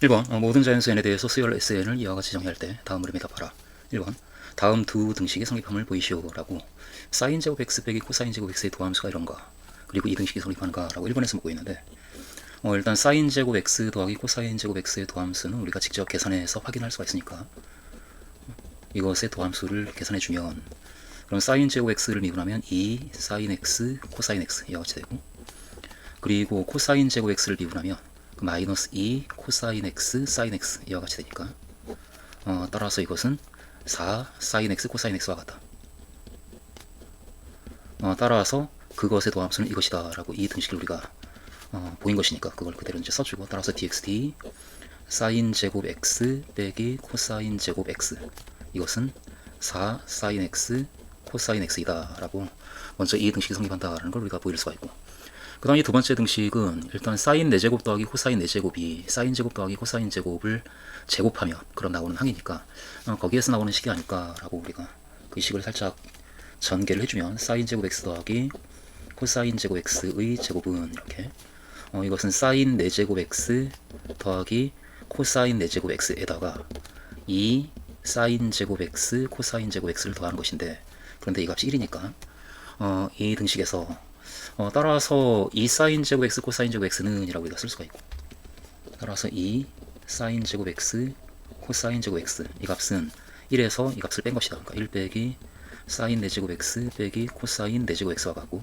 1번 모든 자연수 n에 대해서 수열 SN을 이와 같이 정의할 때 다음 물음에 답하라. 1번 다음 두 등식의 성립함을 보이시오 라고 사인 제곱 x 빼기 코사인 제곱 x의 도함수가 이런가 그리고 이 등식이 성립하는가 라고 1번에서 묻고 있는데 일단 사인 제곱 x 더하기 코사인 제곱 x의 도함수는 우리가 직접 계산해서 확인할 수가 있으니까 이것의 도함수를 계산해 주면 그럼 사인 제곱 x를 미분하면 2 사인 x 코사인 x 이와 같이 되고 그리고 코사인 제곱 x를 미분하면 마이너스 2 코사인 x 사인 x 이와 같이 되니까 따라서 이것은 4 사인 x 코사인 x와 같다. 따라서 그것의 도함수는 이것이다 라고 이 등식을 우리가 보인 것이니까 그걸 그대로 이제 써주고 따라서 dxd 사인 제곱 x 빼기 코사인 제곱 x 이것은 4 사인 x 코사인 x이다 라고 먼저 이 등식이 성립한다 라는 걸 우리가 보일 수가 있고 그 다음 이 두 번째 등식은 일단 사인 4제곱 더하기 코사인 4제곱이 사인 제곱 더하기 코사인 제곱을 제곱하면 그럼 나오는 항이니까 거기에서 나오는 식이 아닐까라고 우리가 그 식을 살짝 전개를 해주면 사인 제곱 x 더하기 코사인 제곱 x의 제곱은 이렇게 이것은 사인 4제곱 x 더하기 코사인 4제곱 x에다가 2 사인 제곱 x 코사인 제곱 x를 더하는 것인데 그런데 이 값이 1이니까 이 등식에서 따라서 2 사인 제곱 x 코사인 제곱 x는 이라고 우리가 쓸 수가 있고 따라서 2 사인 제곱 x 코사인 제곱 x 이 값은 1에서 이 값을 뺀 것이다. 그러니까 1 빼기 사인 4제곱 x 빼기 코사인 4제곱 x와 같고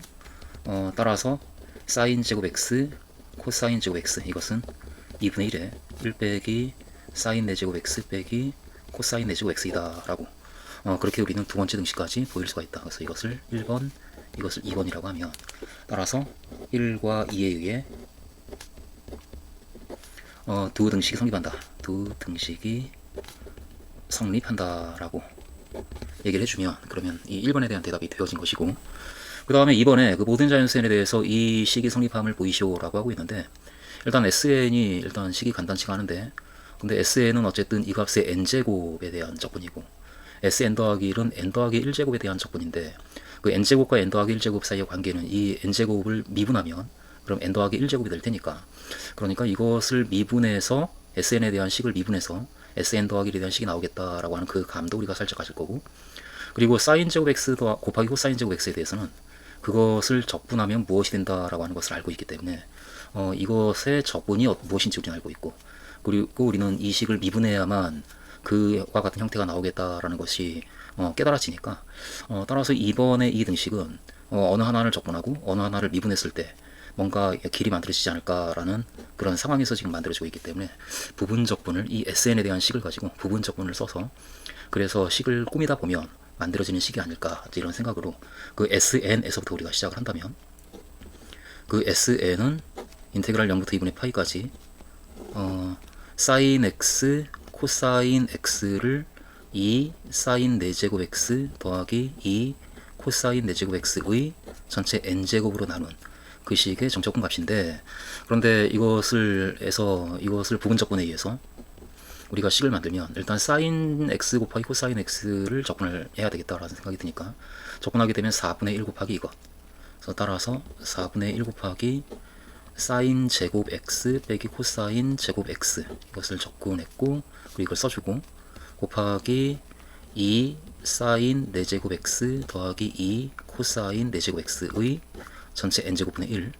따라서 사인 제곱 x 코사인 제곱 x 이것은 2분의 1에 1 빼기 사인 4제곱 x 빼기 코사인 4제곱 x이다 라고 그렇게 우리는 두 번째 등식까지 보일 수가 있다. 그래서 이것을 1번 이것을 2번이라고 하면 따라서 1과 2에 의해 두 등식이 성립한다. 두 등식이 성립한다 라고 얘기를 해주면 그러면 이 1번에 대한 대답이 되어진 것이고 그 다음에 2번에 그 모든 자연수에 대해서 이 식이 성립함을 보이시오 라고 하고 있는데 일단 SN이 일단 식이 간단치가 않은데 근데 SN은 어쨌든 이 값의 n제곱에 대한 적분이고 SN 더하기 1은 n 더하기 1제곱에 대한 적분인데 그 n제곱과 n 더하기 1제곱 사이의 관계는 이 n제곱을 미분하면 그럼 n 더하기 1제곱이 될 테니까 그러니까 이것을 미분해서 SN에 대한 식을 미분해서 SN 더하기 1에 대한 식이 나오겠다라고 하는 그 감도 우리가 살짝 가질 거고 그리고 사인 제곱 x 곱하기 코사인 제곱 x에 대해서는 그것을 적분하면 무엇이 된다라고 하는 것을 알고 있기 때문에 이것의 적분이 무엇인지 우리는 알고 있고 그리고 우리는 이 식을 미분해야만 그와 같은 형태가 나오겠다라는 것이 깨달아지니까 따라서 이번에 이 등식은 어느 하나를 적분하고 어느 하나를 미분했을 때 뭔가 길이 만들어지지 않을까라는 그런 상황에서 지금 만들어지고 있기 때문에 부분 적분을 이 SN에 대한 식을 가지고 부분 적분을 써서 그래서 식을 꾸미다 보면 만들어지는 식이 아닐까 이런 생각으로 그 SN에서부터 우리가 시작을 한다면 그 SN은 인테그랄 0부터 2분의 파이까지 사인 x 코사인 x를 2 사인 4제곱 x 더하기 2 코사인 4제곱 x의 전체 n제곱으로 나눈 그 식의 정적분 값인데 그런데 이것을 부분 적분에 의해서 우리가 식을 만들면 일단 사인 x 곱하기 코사인 x를 적분을 해야 되겠다라는 생각이 드니까 적분하게 되면 4분의 1 곱하기 이것 그래서 따라서 4분의 1 곱하기 사인 제곱 x 빼기 코사인 제곱 x 이것을 적분했고 그리고 이걸 써주고 곱하기 2 사인 4제곱 x 더하기 2 코사인 4제곱 x의 전체 n제곱분의 1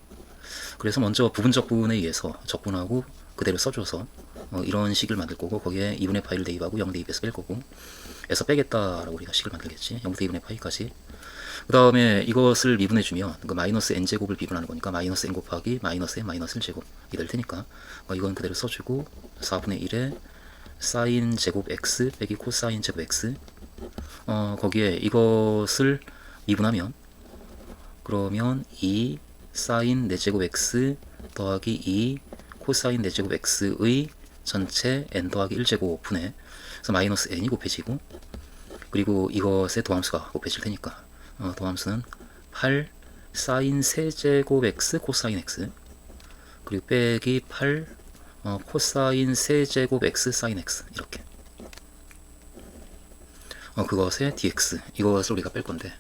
그래서 먼저 부분 적분에 의해서 적분하고 그대로 써줘서 이런 식을 만들 거고 거기에 2분의 파이를 대입하고 0 대입해서 뺄 거고 에서 빼겠다라고 우리가 식을 만들겠지 0부터 2분의 파이까지 그 다음에 이것을 미분해주면 그 마이너스 n제곱을 미분하는 거니까 마이너스 n 곱하기 마이너스 n 마이너스 1제곱이 될 테니까 이건 그대로 써주고 4분의 1에 사인 제곱 x 빼기 코사인 제곱 x 거기에 이것을 미분하면 그러면 2 사인 4제곱 x 더하기 2 코사인 4제곱 x의 전체 n 더하기 1제곱 분의 그래서 마이너스 n이 곱해지고 그리고 이것의 도함수가 곱해질 테니까 도함수는 8 사인 세제곱 x 코사인 x 그리고 빼기 8 코사인 세제곱 x 사인 x 이렇게 그것의 dx 이것을 우리가 뺄 건데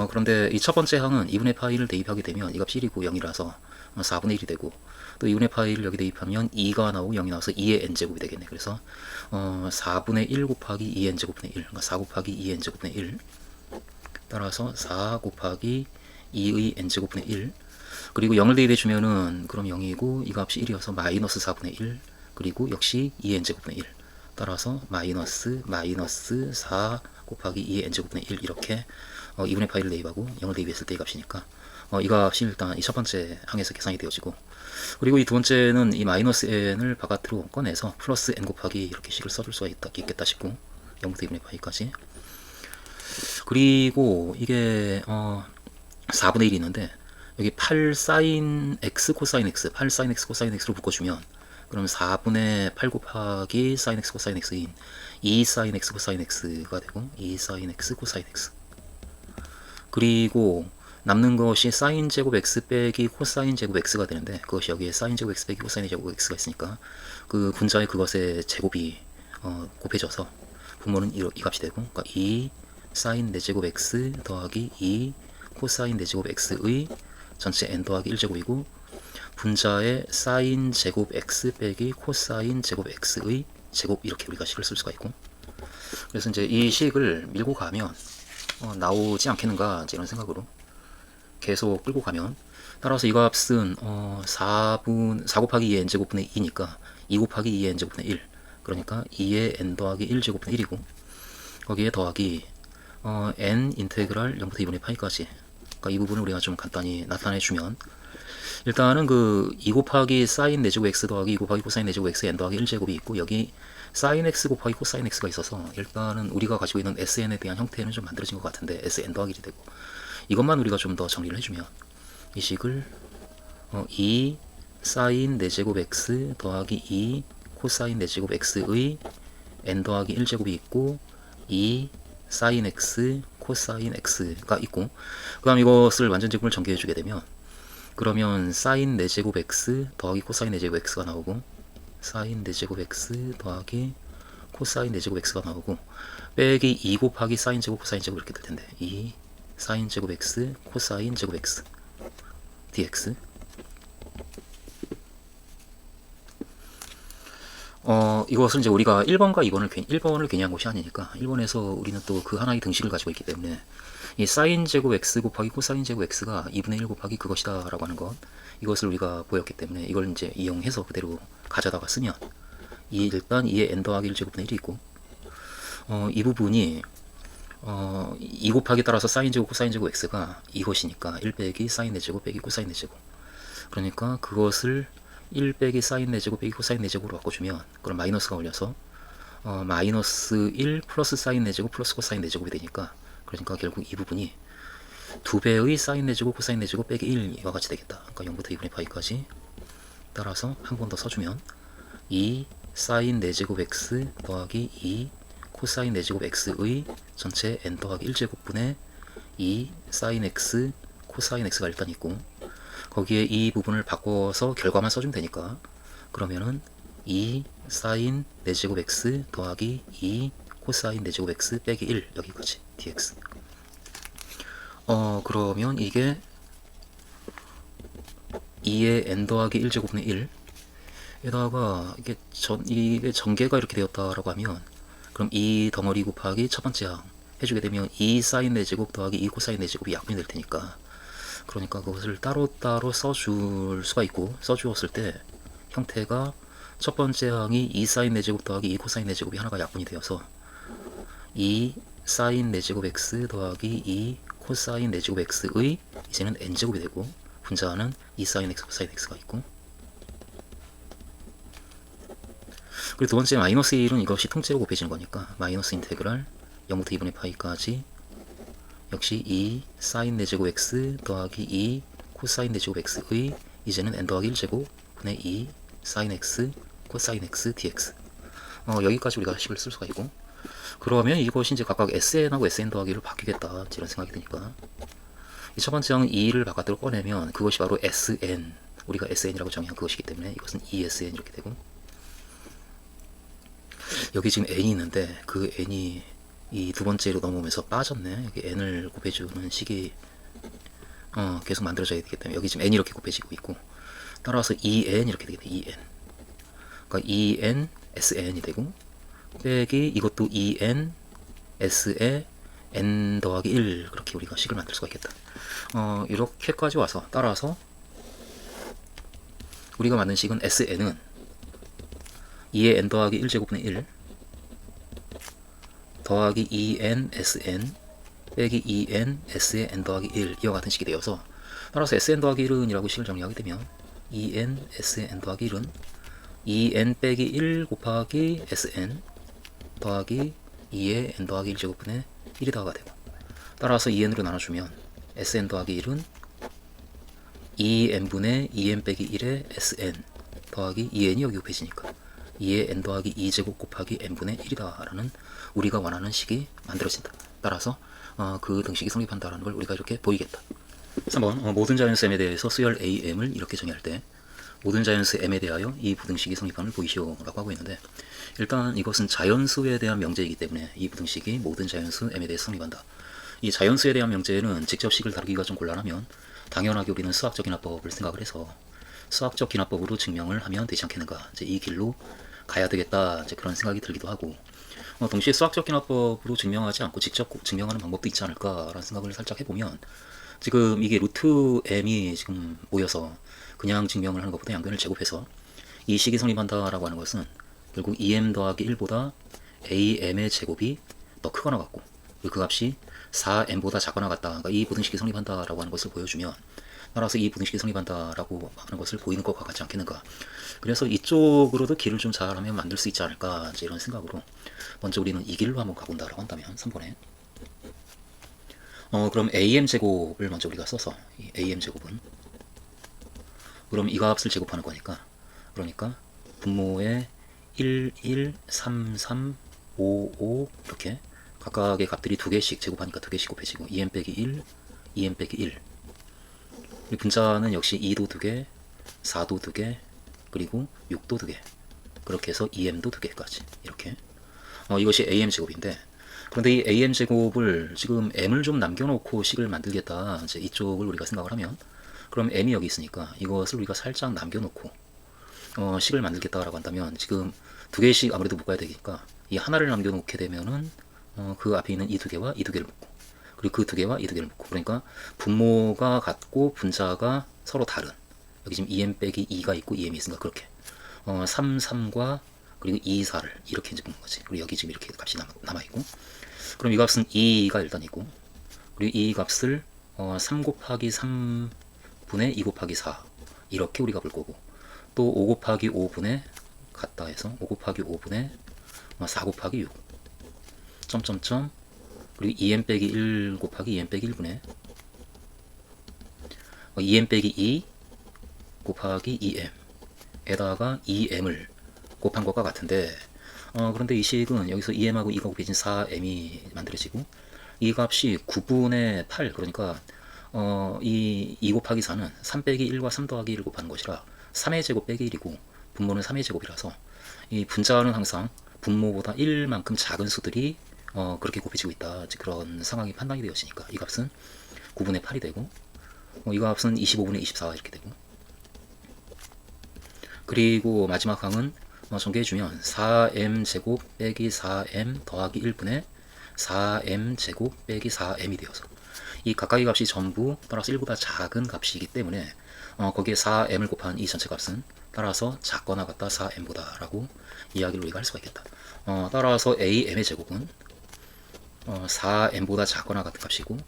그런데 이 첫 번째 항은 2분의 파이를 대입하게 되면 이 값이 1이고 0이라서 4분의 1이 되고, 또 2분의 파이를 여기 대입하면 2가 나오고 0이 나와서 2의 n제곱이 되겠네. 그래서 4분의 1 곱하기 2의 n제곱분의 1, 그러니까 4 곱하기 2의 n제곱분의 1, 따라서 4 곱하기 2의 n제곱분의 1, 그리고 0을 대입해 주면은 그럼 0이고 이 값이 1이어서 마이너스 4분의 1, 그리고 역시 2의 n제곱분의 1, 따라서 마이너스 4 곱하기 2의 n제곱분의 1, 이렇게 2분의 파이를 대입하고 0을 대입했을 때 이 값이니까 이 값이 일단 이 첫 번째 항에서 계산이 되어지고, 그리고 이 두 번째는 이 마이너스 n을 바깥으로 꺼내서 플러스 n 곱하기 이렇게 식을 써줄 수가 있겠다 싶고, 0부터 2분의 파이까지. 그리고 이게 4분의 1이 있는데 여기 8 사인 x 코사인 x, 8 사인 x 코사인 x로 묶어주면 그럼 4분의 8 곱하기 사인 x 코사인 x인 2 사인 x 코사인 x가 되고, 2 사인 x 코사인 x, 그리고 남는 것이 사인 제곱 x 빼기 코사인 제곱 x가 되는데, 그것이 여기에 사인 제곱 x 빼기 코사인 제곱 x가 있으니까 그 분자의 그것의 제곱이 곱해져서 분모는 이 값이 되고, 그러니까 2 사인 4제곱 x 더하기 2 코사인 4제곱 x의 전체 n 더하기 1제곱이고, 분자의 사인 제곱 x 빼기 코사인 제곱 x의 제곱, 이렇게 우리가 식을 쓸 수가 있고, 그래서 이제 이 식을 밀고 가면 나오지 않겠는가 이런 생각으로 계속 끌고 가면, 따라서 이 값은 4 곱하기 2의 n제곱분의 2니까 2 곱하기 2의 n제곱분의 1, 그러니까 2의 n 더하기 1제곱분의 1이고, 거기에 더하기 n 인테그랄 0부터 2분의 파이까지. 그러니까 이 부분을 우리가 좀 간단히 나타내 주면, 일단은 그 2 곱하기 사인 4제곱 x 더하기 2 곱하기 코사인 4제곱 x n 더하기 1제곱이 있고, 여기 사인 x 곱하기 코사인 x가 있어서 일단은 우리가 가지고 있는 sn에 대한 형태는 좀 만들어진 것 같은데 sn 더하기 1이 되고, 이것만 우리가 좀 더 정리를 해주면 이 식을 2 사인 4제곱 x 더하기 2 코사인 4제곱 x의 n 더하기 1제곱이 있고, 2 사인 x 코사인 x가 있고, 그 다음 이것을 완전 제곱을 전개해 주게 되면, 그러면 사인 4제곱 x 더하기 코사인 4제곱 x가 나오고, 사인 4제곱 x 더하기 코사인 4제곱 x가 나오고, 빼기 2 곱하기 사인 제곱 코사인 제곱 이렇게 될 텐데, 2 사인 제곱 x 코사인 제곱 x dx. 이것은 이제 우리가 1번과 1번을 괜히 한 것이 아니니까 1번에서 우리는 또 그 하나의 등식을 가지고 있기 때문에 이 사인 제곱 x 곱하기 코사인 제곱 x가 2분의 1 곱하기 그것이다 라고 하는 것, 이것을 우리가 보였기 때문에 이걸 이제 이용해서 그대로 가져다가 쓰면 일단 2의 n 더하기 1제곱분의 1이 있고, 이 부분이 2 곱하기 따라서 사인 제곱 코사인 제곱 x가 이것이니까 1 빼기 사인 4제곱 빼기 코사인 4제곱, 그러니까 그것을 1 빼기 사인 4제곱 빼기 코사인 4제곱으로 바꿔주면 그럼 마이너스가 올려서 마이너스 1 플러스 사인 4제곱 플러스 코사인 4제곱이 되니까, 그러니까 결국 이 부분이 2배의 사인 4제곱 코사인 4제곱 빼기 1 이와 같이 되겠다. 그러니까 0부터 2분의 파이까지. 따라서 한 번 더 써주면 2 사인 4제곱 x 더하기 2 코사인 4제곱 x의 전체 n 더하기 1제곱분의 2 사인 x 코사인 x가 일단 있고, 거기에 이 부분을 바꿔서 결과만 써주면 되니까, 그러면은 2 사인 4제곱 x 더하기 2 코사인 4제곱 x 빼기 1 여기까지 dx. 그러면 이게 2의 n 더하기 1제곱분의 1 에다가 이게 전개가 이렇게 되었다라고 하면, 그럼 이 덩어리 곱하기 첫 번째 항 해주게 되면 2 사인 4제곱 더하기 2 코사인 4제곱이 약분이 될 테니까, 그러니까 그것을 따로따로 써줄 수가 있고, 써주었을 때 형태가 첫 번째 항이 2 사인 4제곱 더하기 2 코사인 4제곱이 하나가 약분이 되어서 2 사인 4제곱 x 더하기 2 코사인 4제곱 x의 이제는 n제곱이 되고, 분자는 2 사인 x 코사인 x가 있고, 그리고 두 번째 마이너스 1은 이것이 통째로 곱해지는 거니까 마이너스 인테그랄 0부터 2분의 파이까지 역시 2 사인 4제곱 x 더하기 2 코사인 4제곱 x의 이제는 n 더하기 1제곱 분의 2 사인 x 코사인 x dx. 여기까지 우리가 식을 쓸 수가 있고, 그러면 이것이 이제 각각 sn하고 sn 더하기를 바뀌겠다 이런 생각이 드니까, 이 첫 번째 항은 2를 바깥으로 꺼내면 그것이 바로 sn, 우리가 sn이라고 정의한 그것이기 때문에 이것은 esn 이렇게 되고, 여기 지금 n이 있는데 그 n이 이 두 번째로 넘어오면서 빠졌네. 여기 n을 곱해주는 식이 계속 만들어져야 되기 때문에 여기 지금 n이 이렇게 곱해지고 있고, 따라서 en 이렇게 되겠다. en. 그러니까 en sn이 되고 빼기 이것도 en s에 n 더하기 1 그렇게 우리가 식을 만들 수가 있겠다. 이렇게까지 와서 따라서 우리가 만든 식은 sn은 2의 n 더하기 1제곱분의 1 더하기 2n sn 빼기 2n s의 n 더하기 1 이와 같은 식이 되어서 따라서 sn 더하기 1은 이라고 식을 정리하게 되면 2n s의 n 더하기 1은 2n 빼기 1 곱하기 sn 더하기 2의 n 더하기 1제곱분의 1이 더가 되고 따라서 2n으로 나눠주면 sn 더하기 1은 2n분의 2n 빼기 1의 sn 더하기 2n이 여기 곱해지니까 2의 n 더하기 2제곱 곱하기 n분의 1이다 라는 우리가 원하는 식이 만들어진다. 따라서 그 등식이 성립한다라는 걸 우리가 이렇게 보이겠다. 3번 모든 자연수 m에 대해서 수열 am을 이렇게 정의할 때 모든 자연수 m에 대하여 이 부등식이 성립함을 보이시오 라고 하고 있는데, 일단 이것은 자연수에 대한 명제이기 때문에 이 부등식이 모든 자연수 m에 대해서 성립한다. 이 자연수에 대한 명제는 직접 식을 다루기가 좀 곤란하면 당연하게 우리는 수학적 기납법을 생각을 해서 수학적 기납법으로 증명을 하면 되지 않겠는가, 이제 이 길로 가야 되겠다, 이제 그런 생각이 들기도 하고, 동시에 수학적 기납법으로 증명하지 않고 직접 증명하는 방법도 있지 않을까라는 생각을 살짝 해보면, 지금 이게 루트 m이 지금 모여서 그냥 증명을 하는 것보다 양변을 제곱해서 이 식이 성립한다라고 하는 것은 결국 2m 더하기 1보다 am의 제곱이 더 크거나 같고 그 값이 4m보다 작거나 같다. 그러니까 이 부등식이 성립한다라고 하는 것을 보여주면, 따라서 이 부등식이 성립한다라고 하는 것을 보이는 것과 같지 않겠는가. 그래서 이쪽으로도 길을 좀 잘하면 만들 수 있지 않을까, 이제 이런 생각으로 먼저 우리는 이 길로 한번 가본다라고 한다면 3번에 그럼 am제곱을 먼저 우리가 써서 이 am제곱은 그럼 이 값을 제곱하는 거니까, 그러니까 분모에 1, 1, 3, 3, 5, 5 이렇게 각각의 값들이 두 개씩 제곱하니까 두 개씩 곱해지고 2m 빼기 1, 2m 빼기 1. 분자는 역시 2도 두 개, 4도 두 개, 그리고 6도 두 개. 그렇게 해서 2m도 두 개까지 이렇게. 이것이 am제곱인데, 그런데 이 am제곱을 지금 m을 좀 남겨놓고 식을 만들겠다, 이제 이쪽을 우리가 생각을 하면, 그럼 m이 여기 있으니까 이것을 우리가 살짝 남겨놓고 식을 만들겠다라고 한다면 지금 두 개씩 아무래도 묶어야 되니까 이 하나를 남겨놓게 되면은 그 앞에 있는 이 두 개와 이 두 개를 묶고, 그리고 그 두 개와 이 두 개를 묶고, 그러니까 분모가 같고 분자가 서로 다른, 여기 지금 2m 빼기 2가 있고 2m이 있으니까 그렇게 3, 3과 그리고 2, 4를 이렇게 이제 묶는 거지. 그리고 여기 지금 이렇게 값이 남아있고, 그럼 이 값은 2가 일단 있고, 그리고 이 값을 3 곱하기 3분의 2 곱하기 4 이렇게 우리가 볼 거고, 또 5 곱하기 5분의 같다 해서 5 곱하기 5분의 4 곱하기 6 점점점, 그리고 2m 빼기 1 곱하기 2m 빼기 1분의 2m 빼기 2 곱하기 2m 에다가 2m을 곱한 것과 같은데, 그런데 이 식은 여기서 2m하고 2가 곱해진 4m이 만들어지고, 이 값이 9분의 8, 그러니까 이 2 곱하기 4는 3 빼기 1과 3 더하기 1을 곱하는 것이라 3의 제곱 빼기 1이고 분모는 3의 제곱이라서 이 분자는 항상 분모보다 1만큼 작은 수들이 그렇게 곱해지고 있다, 그런 상황이 판단이 되었으니까 이 값은 9분의 8이 되고, 이 값은 25분의 24 이렇게 되고, 그리고 마지막 항은 전개해주면 4m 제곱 빼기 4m 더하기 1분의 4m 제곱 빼기 4m이 되어서 이 각각의 값이 전부 따라서 1보다 작은 값이기 때문에 거기에 4m을 곱한 이 전체 값은 따라서 작거나 같다 4m보다 라고 이야기를 우리가 할 수가 있겠다. 따라서 am의 제곱은 4m보다 작거나 같은 값이고,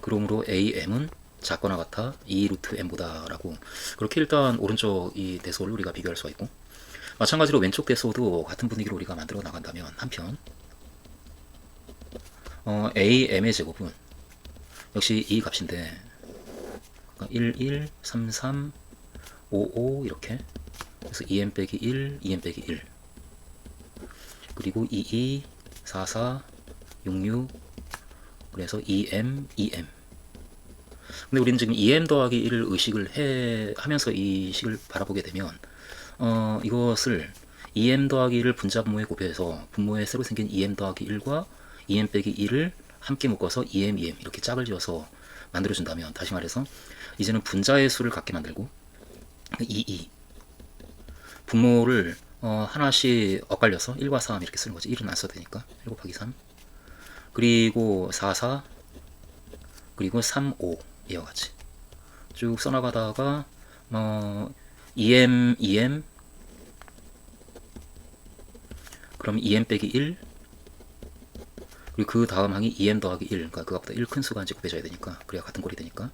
그러므로 am은 작거나 같아 2 루트 m보다 라고, 그렇게 일단 오른쪽 이 대소를 우리가 비교할 수가 있고, 마찬가지로 왼쪽 대소도 같은 분위기로 우리가 만들어 나간다면 한편 am의 제곱은 역시 이 값인데 1, 1, 3, 3, 5, 5 이렇게, 그래서 2m 빼기 1, 2m 빼기 1, 그리고 2, 2, 4, 4, 6, 6, 그래서 2m, 2m. 근데 우리는 지금 2m 더하기 1을 의식을 하면서 이 식을 바라보게 되면 이것을 2m 더하기 1을 분자 분모에 곱해서 분모에 새로 생긴 2m 더하기 1과 2m 빼기 1을 함께 묶어서 2m, 2m 이렇게 짝을 지어서 만들어준다면, 다시 말해서 이제는 분자의 수를 같게 만들고 2 분모를 하나씩 엇갈려서 1과 3 이렇게 쓰는 거지. 1은 안 써도 되니까 1 곱하기 3 그리고 4, 4 그리고 3, 5 이와 같이 쭉 써나가다가 EM 그럼 EM 빼기 1 그리고 그 다음 항이 EM 더하기 1 그러니까 그것보다 1 큰 수가 이제 곱해져야 되니까 그래야 같은 꼴이 되니까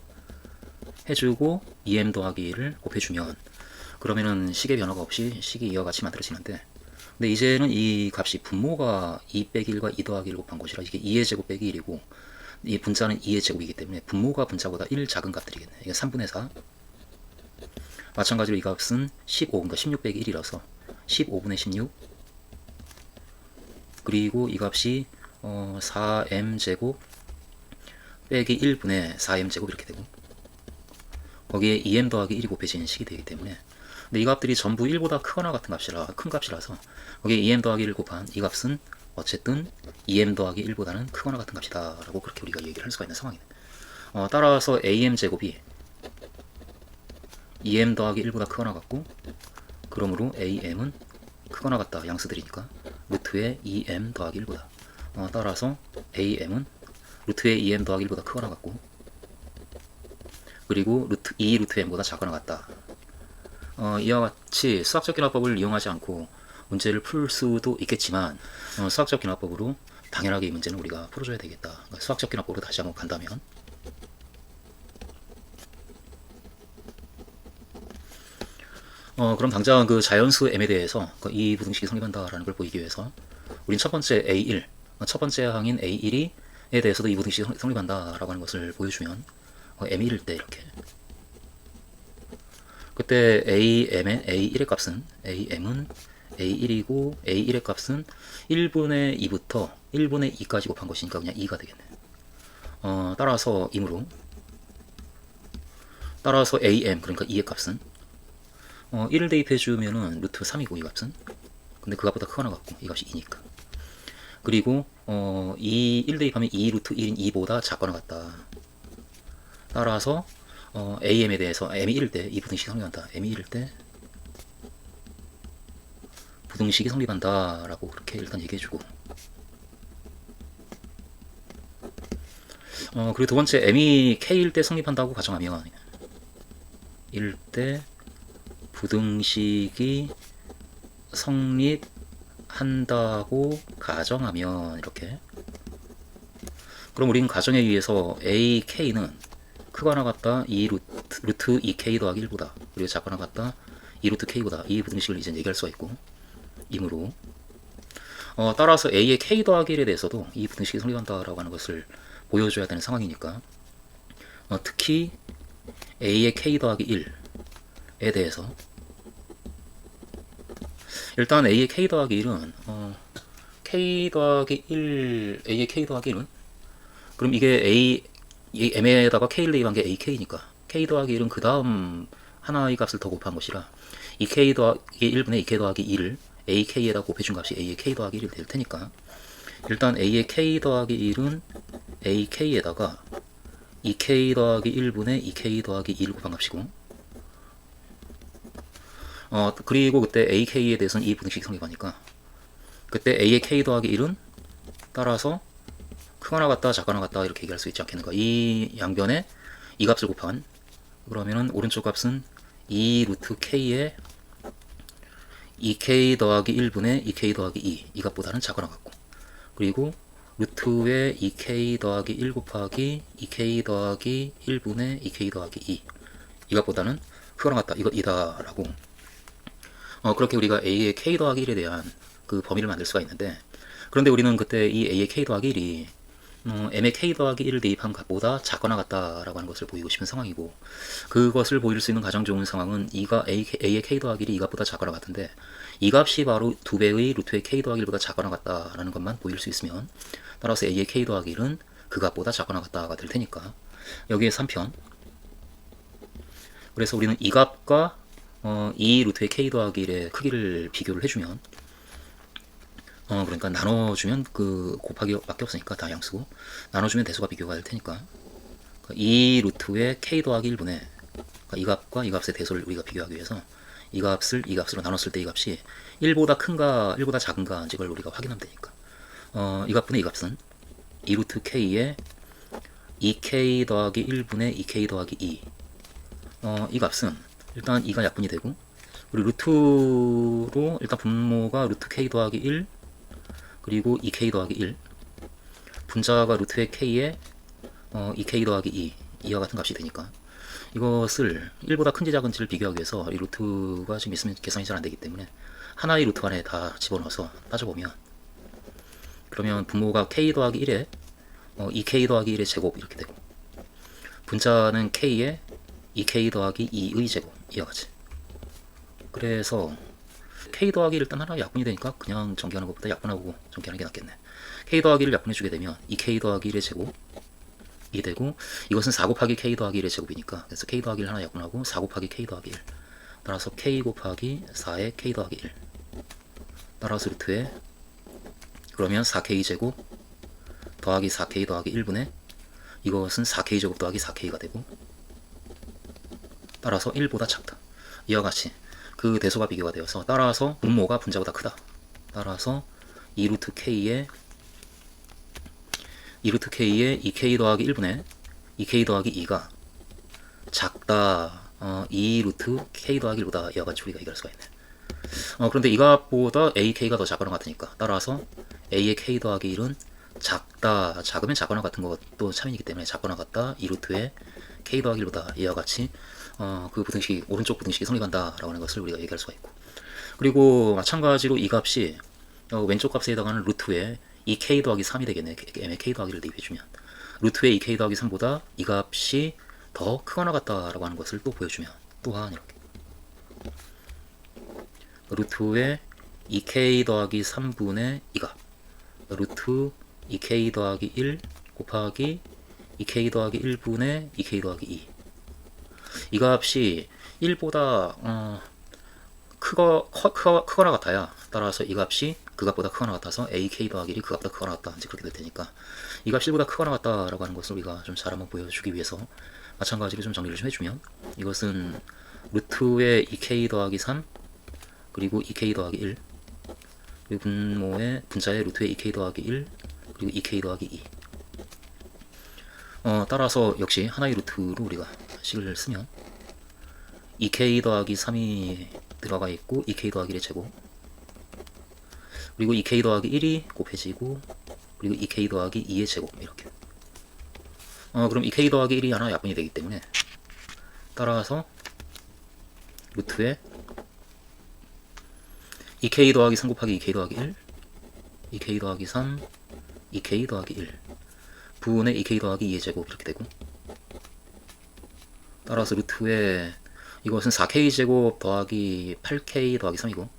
해주고 EM 더하기 1을 곱해주면 그러면은 식의 변화가 없이 식이 이와 같이 만들어지는데 근데 이제는 이 값이 분모가 2 빼기 1과 2 더하기 1 곱한 것이라 이게 2의 제곱 빼기 1이고 이 분자는 2의 제곱이기 때문에 분모가 분자보다 1 작은 값들이겠네. 이게 3분의 4 마찬가지로 이 값은 15 그러니까 16 빼기 1이라서 15분의 16 그리고 이 값이 4m제곱 빼기 1분의 4m제곱 이렇게 되고 거기에 2m 더하기 1이 곱해지는 식이 되기 때문에 근데 이 값들이 전부 1보다 크거나 같은 값이라 큰 값이라서 거기에 2m 더하기 1을 곱한 이 값은 어쨌든 2m 더하기 1보다는 크거나 같은 값이다 라고 그렇게 우리가 얘기를 할 수가 있는 상황이네. 따라서 am제곱이 2m 더하기 1보다 크거나 같고 그러므로 am은 크거나 같다 양수들이니까 루트의 2m 더하기 1보다 따라서 am은 루트의 2m 더하기 1보다 크거나 같고 그리고 루트 2 루트 m보다 작거나 같다. 이와 같이 수학적 기납법을 이용하지 않고 문제를 풀 수도 있겠지만 수학적 기납법으로 당연하게 이 문제는 우리가 풀어줘야 되겠다. 그러니까 수학적 기납법으로 다시 한번 간다면 그럼 당장 그 자연수 m에 대해서 이 부등식이 성립한다라는 걸 보이기 위해서 우린 첫 번째 A1 첫 번째 항인 A1에 대해서도 이 부등식이 성립한다라고 하는 것을 보여주면 M1일 때 이렇게 그때 A1의 값은 AM은 A1이고 A1의 값은 1분의 2부터 1분의 2까지 곱한 것이니까 그냥 2가 되겠네. 따라서 따라서 AM 그러니까 2의 값은 1을 대입해 주면은 루트 3이고 이 값은 근데 그 값보다 크거나 같고 이 값이 2니까 그리고 1 대입하면 2 루트 1인 2보다 작거나 같다. 따라서 AM에 대해서 M이 1일 때 이 부등식이 성립한다. M이 1일 때 부등식이 성립한다 라고 그렇게 일단 얘기해주고 그리고 두 번째 M이 K일 때 성립한다고 가정하면 1일 때 부등식이 성립한다고 가정하면 이렇게 그럼 우리는 가정에 의해서 AK는 크거나 같다 2 루트 2K 더하기 1보다 그리고 작거나 같다 2 루트 K보다 이 부등식을 이제 얘기할 수가 있고 이므로 따라서 A의 K 더하기 1에 대해서도 이 부등식이 성립한다라고 하는 것을 보여줘야 되는 상황이니까 특히 A의 K 더하기 1에 대해서 일단 A의 K 더하기 1은 K 더하기 1 A의 K 더하기 1은 그럼 이게 M에다가 K를 대입한 게 AK니까 K 더하기 1은 그 다음 하나의 값을 더 곱한 것이라 2K 더하기 1분의 2K 더하기 2를 AK에다 곱해준 값이 A의 K 더하기 1이 될 테니까 일단 A의 K 더하기 1은 AK에다가 2K 더하기 1분의 2K 더하기 2를 곱한 값이고 그리고 그때 AK에 대해서는 이 부등식이 성립하니까 그때 A의 K 더하기 1은 따라서 크거나 같다 작거나 같다 이렇게 얘기할 수 있지 않겠는가. 이 양변에 이 값을 곱한 그러면은 오른쪽 값은 2 루트 K에 2K 더하기 1분의 2K 더하기 2이 값보다는 작거나 같고 그리고 루트에 2K 더하기 1 곱하기 2K 더하기 1분의 2K 더하기 2이 값보다는 크거나 같다 이다 라고 그렇게 우리가 A의 K 더하기 1에 대한 그 범위를 만들 수가 있는데 그런데 우리는 그때 이 A의 K 더하기 1이 M의 K 더하기 1을 대입한 값보다 작거나 같다라고 하는 것을 보이고 싶은 상황이고 그것을 보일 수 있는 가장 좋은 상황은 A의 K 더하기 1이 이 값보다 작거나 같은데 이 값이 바로 2배의 루트의 K 더하기 1보다 작거나 같다라는 것만 보일 수 있으면 따라서 A의 K 더하기 1은 그 값보다 작거나 같다가 될 테니까 여기에 3편 그래서 우리는 이 값과 이 루트의 K 더하기 1의 크기를 비교를 해주면 그러니까 나눠주면 그 곱하기밖에 없으니까 다 양수고 나눠주면 대수가 비교가 될 테니까 이 루트의 K 더하기 1분의 그러니까 이 값과 이 값의 대소를 우리가 비교하기 위해서 이 값을 이 값으로 나눴을 때 이 값이 1보다 큰가 1보다 작은가 이걸 우리가 확인하면 되니까 이 값분의 이 값은 2루트 k에 2k 더하기 1분의 2k 더하기 2 이 값은 일단 2가 약분이 되고 우리 루트로 일단 분모가 루트 k 더하기 1 그리고 2k 더하기 1 분자가 루트의 k에 2k 더하기 2 이와 같은 값이 되니까 이것을 1보다 큰지 작은지를 비교하기 위해서 이 루트가 지금 있으면 계산이 잘 안되기 때문에 하나의 루트 안에 다 집어넣어서 따져보면 그러면 분모가 k 더하기 1에 2k 더하기 1의 제곱 이렇게 되고 분자는 k에 2k 더하기 2의 제곱 이와 같이 그래서 k 더하기 1 일단 하나 약분이 되니까 그냥 전개하는 것보다 약분하고 전개하는 게 낫겠네. k 더하기 1을 약분해주게 되면 2k 더하기 1의 제곱 이 되고 이것은 4 곱하기 k 더하기 1의 제곱이니까 그래서 k 더하기 1 하나 약분하고 4 곱하기 k 더하기 1 따라서 k 곱하기 4의 k 더하기 1 따라서 루트에 그러면 4k 제곱 더하기 4k 더하기 1분의 이것은 4k 제곱 더하기 4k가 되고 따라서 1보다 작다. 이와 같이 그 대소가 비교가 되어서 따라서 분모가 분자보다 크다. 따라서 2루트 k에 2k 더하기 1분의 2k 더하기 2가 작다. 2루트 k 더하기 1보다 이와 같이 우리가 얘기할 수가 있네. 그런데 이 값보다 ak가 더 작거나 같으니까 따라서 a의 k 더하기 1은 작다. 작으면 작거나 같은 것도 참이기 때문에 작거나 같다. 2루트의 k 더하기 1보다 이와 같이 그 부등식이 오른쪽 부등식이 성립한다 라고 하는 것을 우리가 얘기할 수가 있고 그리고 마찬가지로 이 값이 왼쪽 값에 해당하는 루트에 2k 더하기 3이 되겠네. m의 k 더하기를 대입해주면 루트의 2k 더하기 3보다 이 값이 더 크거나 같다라고 하는 것을 또 보여주면 또한 이렇게 루트의 2k 더하기 3분의 이 값 루트 2k 더하기 1 곱하기 2k 더하기 1분의 2k 더하기 2이 값이 1보다 크거나 같아야 따라서 이 값이 그 값보다 크거나 같아서 ak 더하기 1이 그 값보다 크거나 같다 이제 그렇게 될 테니까 이 값이 1보다 크거나 같다라고 하는 것을 우리가 좀 잘 한번 보여주기 위해서 마찬가지로 좀 정리를 좀 해주면 이것은 루트의 2k 더하기 3 그리고 2k 더하기 1 그리고 분모의 분자의 루트의 2k 더하기 1 그리고 2k 더하기 2 따라서 역시 하나의 루트로 우리가 식을 쓰면 2k 더하기 3이 들어가 있고 2k 더하기 1의 제곱 그리고 2k 더하기 1이 곱해지고 그리고 2k 더하기 2의 제곱 이렇게 그럼 2k 더하기 1이 하나 약분이 되기 때문에 따라서 루트에 2k 더하기 3 곱하기 2k 더하기 1 2k 더하기 3 2k 더하기 1 부분의 2k 더하기 2의 제곱 이렇게 되고 따라서 루트에 이것은 4k 제곱 더하기 8k 더하기 3이고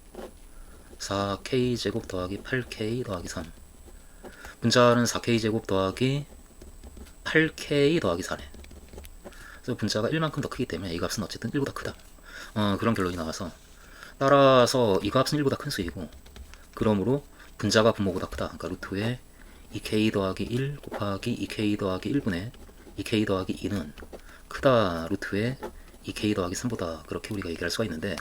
4k 제곱 더하기 8k 더하기 3 분자는 4k 제곱 더하기 8k 더하기 4네. 그래서 분자가 1만큼 더 크기 때문에 이 값은 어쨌든 1보다 크다. 그런 결론이 나와서 따라서 이 값은 1보다 큰 수이고 그러므로 분자가 분모보다 크다. 그러니까 루트에 2k 더하기 1 곱하기 2k 더하기 1분의 2k 더하기 2는 크다. 루트에 2k 더하기 3보다 그렇게 우리가 얘기할 수가 있는데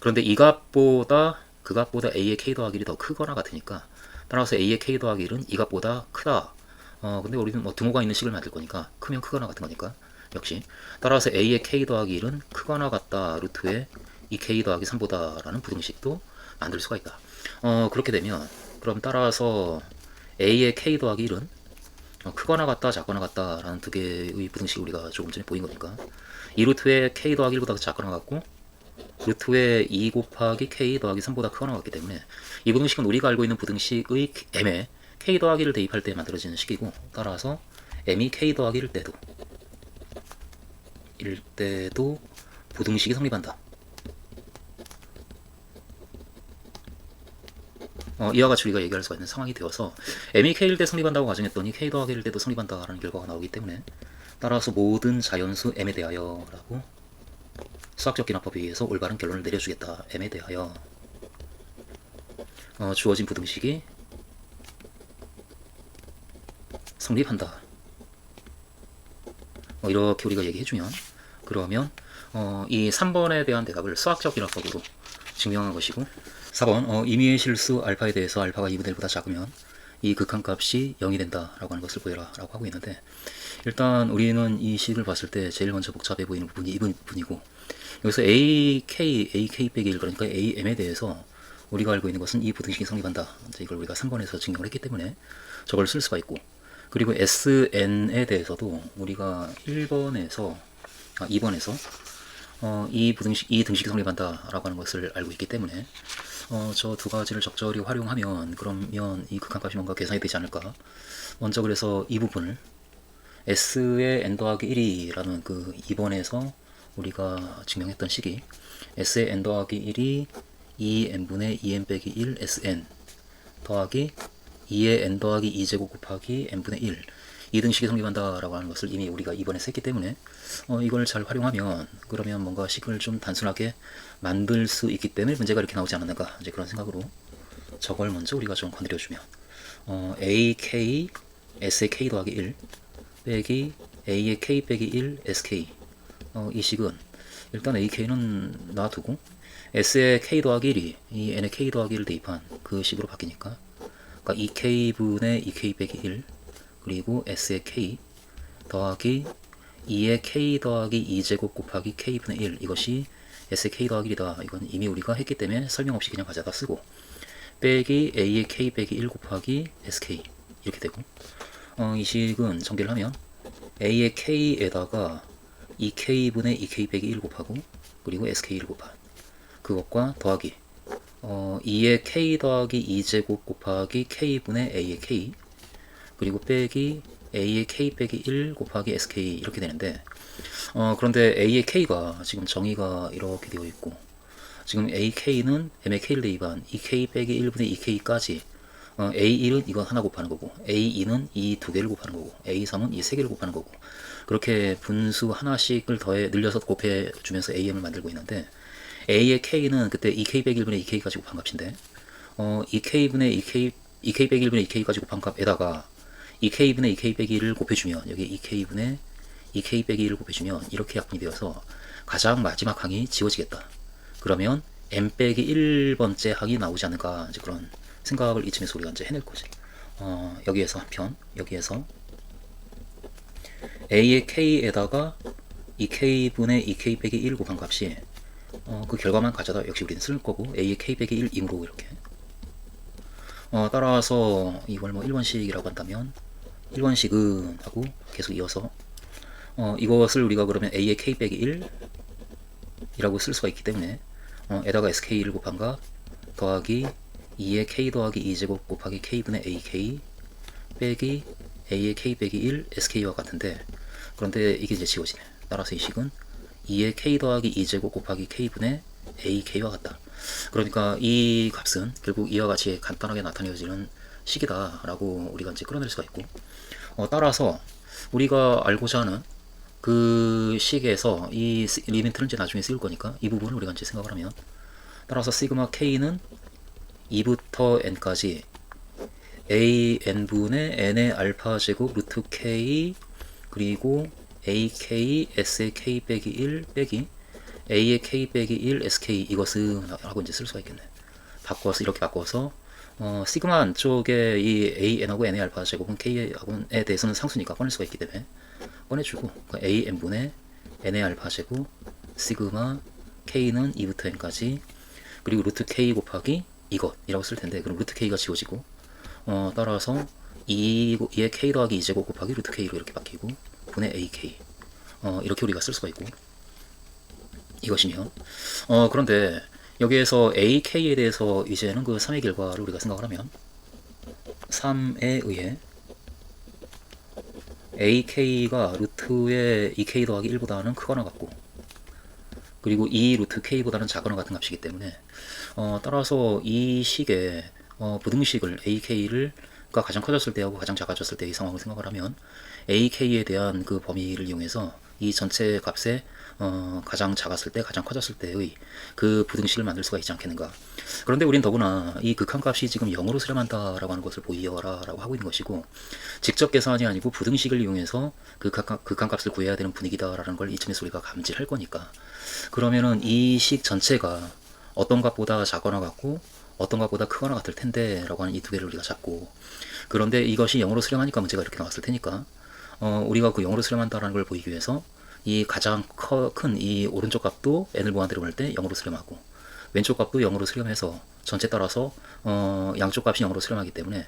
그런데 이 값보다 그 값보다 a의 k 더하기 1이 더 크거나 같으니까 따라서 a의 k 더하기 1은 이 값보다 크다. 근데 우리는 뭐 등호가 있는 식을 만들 거니까 크면 크거나 같은 거니까 역시 따라서 a의 k 더하기 1은 크거나 같다. 루트에 2k 더하기 3보다 라는 부등식도 만들 수가 있다. 그렇게 되면 그럼 따라서 a의 k 더하기 1은 크거나 같다 작거나 같다 라는 두 개의 부등식이 우리가 조금 전에 보인 거니까 이 루트의 k 더하기 1보다 작거나 같고 루트의 2 곱하기 k 더하기 3보다 크거나 같기 때문에 이 부등식은 우리가 알고 있는 부등식의 m에 k 더하기 1을 대입할 때 만들어지는 식이고 따라서 m이 k 더하기 1 때도 부등식이 성립한다. 이와 같이 우리가 얘기할 수가 있는 상황이 되어서 m이 k일 때 성립한다고 가정했더니 k 더하기 1 때도 성립한다라는 결과가 나오기 때문에 따라서 모든 자연수 m에 대하여 라고 수학적 기납법에 의해서 올바른 결론을 내려주겠다. m에 대하여 주어진 부등식이 성립한다. 이렇게 우리가 얘기해주면 그러면 이 3번에 대한 대답을 수학적 비례법으로 증명한 것이고 4번 임의의 실수 알파에 대해서 알파가 2분의 1보다 작으면 이 극한값이 0이 된다라고 하는 것을 보여라 라고 하고 있는데, 일단 우리는 이 식을 봤을 때 제일 먼저 복잡해 보이는 부분이 이 부분이고, 여기서 AK 빼기 1, 그러니까 AM에 대해서 우리가 알고 있는 것은 이 부등식이 성립한다. 이제 이걸 우리가 3번에서 증명을 했기 때문에 저걸 쓸 수가 있고, 그리고 SN에 대해서도 우리가 2번에서 이 등식이 성립한다라고 하는 것을 알고 있기 때문에 저 두 가지를 적절히 활용하면 그러면 이 극한값이 뭔가 계산이 되지 않을까. 먼저 그래서 이 부분을 S의 n 더하기 1이라는 그 2번에서 우리가 증명했던 식이 S의 n 더하기 1이 2n분의 2n 빼기 1 Sn 더하기 2의 n 더하기 2제곱 곱하기 n분의 1, 이 등식이 성립한다라고 하는 것을 이미 우리가 이번에 했기 때문에 이걸 잘 활용하면 그러면 뭔가 식을 좀 단순하게 만들 수 있기 때문에 문제가 이렇게 나오지 않았는가, 이제 그런 생각으로 저걸 먼저 우리가 좀 건드려주면 AK S의 K 더하기 1 빼기 A의 K 빼기 1 SK, 이 식은 일단 AK는 놔두고 S의 K 더하기 1이 이 N의 K 더하기 1을 대입한 그 식으로 바뀌니까, 그러니까 2K분의 2K 빼기 1 그리고 S의 K 더하기 2의 K 더하기 2제곱 곱하기 K분의 1, 이것이 S의 K 더하기 1이다. 이건 이미 우리가 했기 때문에 설명 없이 그냥 가져다 쓰고, 빼기 A의 K 빼기 1 곱하기 SK 이렇게 되고, 이 식은 전개를 하면 A의 K에다가 2K분의 2K 빼기 1 곱하고 그리고 SK를 곱한 그것과 더하기 2의 K 더하기 2제곱 곱하기 K분의 A의 K 그리고 빼기 A의 K 빼기 1 곱하기 SK 이렇게 되는데, 그런데 A의 K가 지금 정의가 이렇게 되어 있고, 지금 AK는 M의 K를 대입한 2K 빼기 1분의 2K까지 A1은 이거 하나 곱하는 거고, A2는 이 두 개를 곱하는 거고, A3은 이 세 개를 곱하는 거고, 그렇게 분수 하나씩을 더해 늘려서 곱해 주면서 AM을 만들고 있는데, A의 K는 그때 2K 빼기 1분의 2K까지 곱한 값인데 2K분의 2K 빼기 1분의 2K까지 곱한 값에다가 2K분의 2K 빼기 1을 곱해주면, 여기 2K분의 2K 빼기 1을 곱해주면 이렇게 약분이 되어서 가장 마지막 항이 지워지겠다. 그러면 M 빼기 1번째 항이 나오지 않을까, 이제 그런 생각을 이쯤에서 우리가 이제 해낼 거지. 여기에서 한편, 여기에서 A의 K에다가 2K분의 2K 빼기 1 곱한 값이 그 결과만 가져다 역시 우리는 쓸 거고, A의 K 빼기 1이므로 이렇게 따라서 이걸 뭐 1번식이라고 한다면 1번식은 하고 계속 이어서 이것을 우리가 그러면 A의 K 빼기 1 이라고 쓸 수가 있기 때문에 에다가 SK를 곱한 값 더하기 2의 K 더하기 2제곱 곱하기 K분의 AK 빼기 A의 K 빼기 1 SK와 같은데, 그런데 이게 이제 지워지네. 따라서 이 식은 2의 K 더하기 2제곱 곱하기 K분의 AK와 같다. 그러니까 이 값은 결국 이와 같이 간단하게 나타내어지는 식이다 라고 우리가 이제 끌어낼 수가 있고, 따라서 우리가 알고자 하는 그 식에서 이 리미트를 이제 나중에 쓸 거니까 이 부분을 우리가 이제 생각을 하면, 따라서 시그마 K는 2부터 n까지 AN분의 n의 알파 제곱 루트 K 그리고 AK S의 K 빼기 1 빼기 A의 K 빼기 1 SK, 이것은 하고 이제 쓸 수가 있겠네. 바꿔서 이렇게 바꿔서 시그마 안쪽에 이 AN하고 N의 알파 제곱은 K에 대해서는 상수니까 꺼낼 수가 있기 때문에 꺼내주고, 그러니까 AN분의 N의 알파 제곱 시그마 K는 2부터 N까지 그리고 루트 K 곱하기 이것이라고 쓸 텐데, 그럼 루트 K가 지워지고 따라서 2의 K 더하기 2제곱 곱하기 루트 K로 이렇게 바뀌고 분의 AK, 이렇게 우리가 쓸 수가 있고, 이것이면 그런데 여기에서 AK에 대해서 이제는 그 3의 결과를 우리가 생각을 하면 3에 의해 AK가 루트의 2K 더하기 1보다는 크거나 같고, 그리고 이 루트 K보다는 작거나 같은 값이기 때문에 따라서 이 식의 부등식을 AK를 가장 커졌을 때하고 가장 작아졌을 때의 상황을 생각을 하면 AK에 대한 그 범위를 이용해서 이 전체 값에 가장 작았을 때, 가장 커졌을 때의 그 부등식을 만들 수가 있지 않겠는가. 그런데 우린 더구나 이 극한값이 지금 0으로 수렴한다라고 하는 것을 보이어라라고 하고 있는 것이고, 직접 계산이 아니고 부등식을 이용해서 그 극한값을 구해야 되는 분위기다라는 걸 이쯤에서 우리가 감지할 거니까, 그러면은 이 식 전체가 어떤 값보다 작거나 같고 어떤 값보다 크거나 같을 텐데 라고 하는 이 두 개를 우리가 잡고, 그런데 이것이 0으로 수렴하니까 문제가 이렇게 나왔을 테니까 우리가 그 0으로 수렴한다라는 걸 보이기 위해서 이 가장 큰 이 오른쪽 값도 n을 무한대로 볼 때 0으로 수렴하고, 왼쪽 값도 0으로 수렴해서 전체 따라서 양쪽 값이 0으로 수렴하기 때문에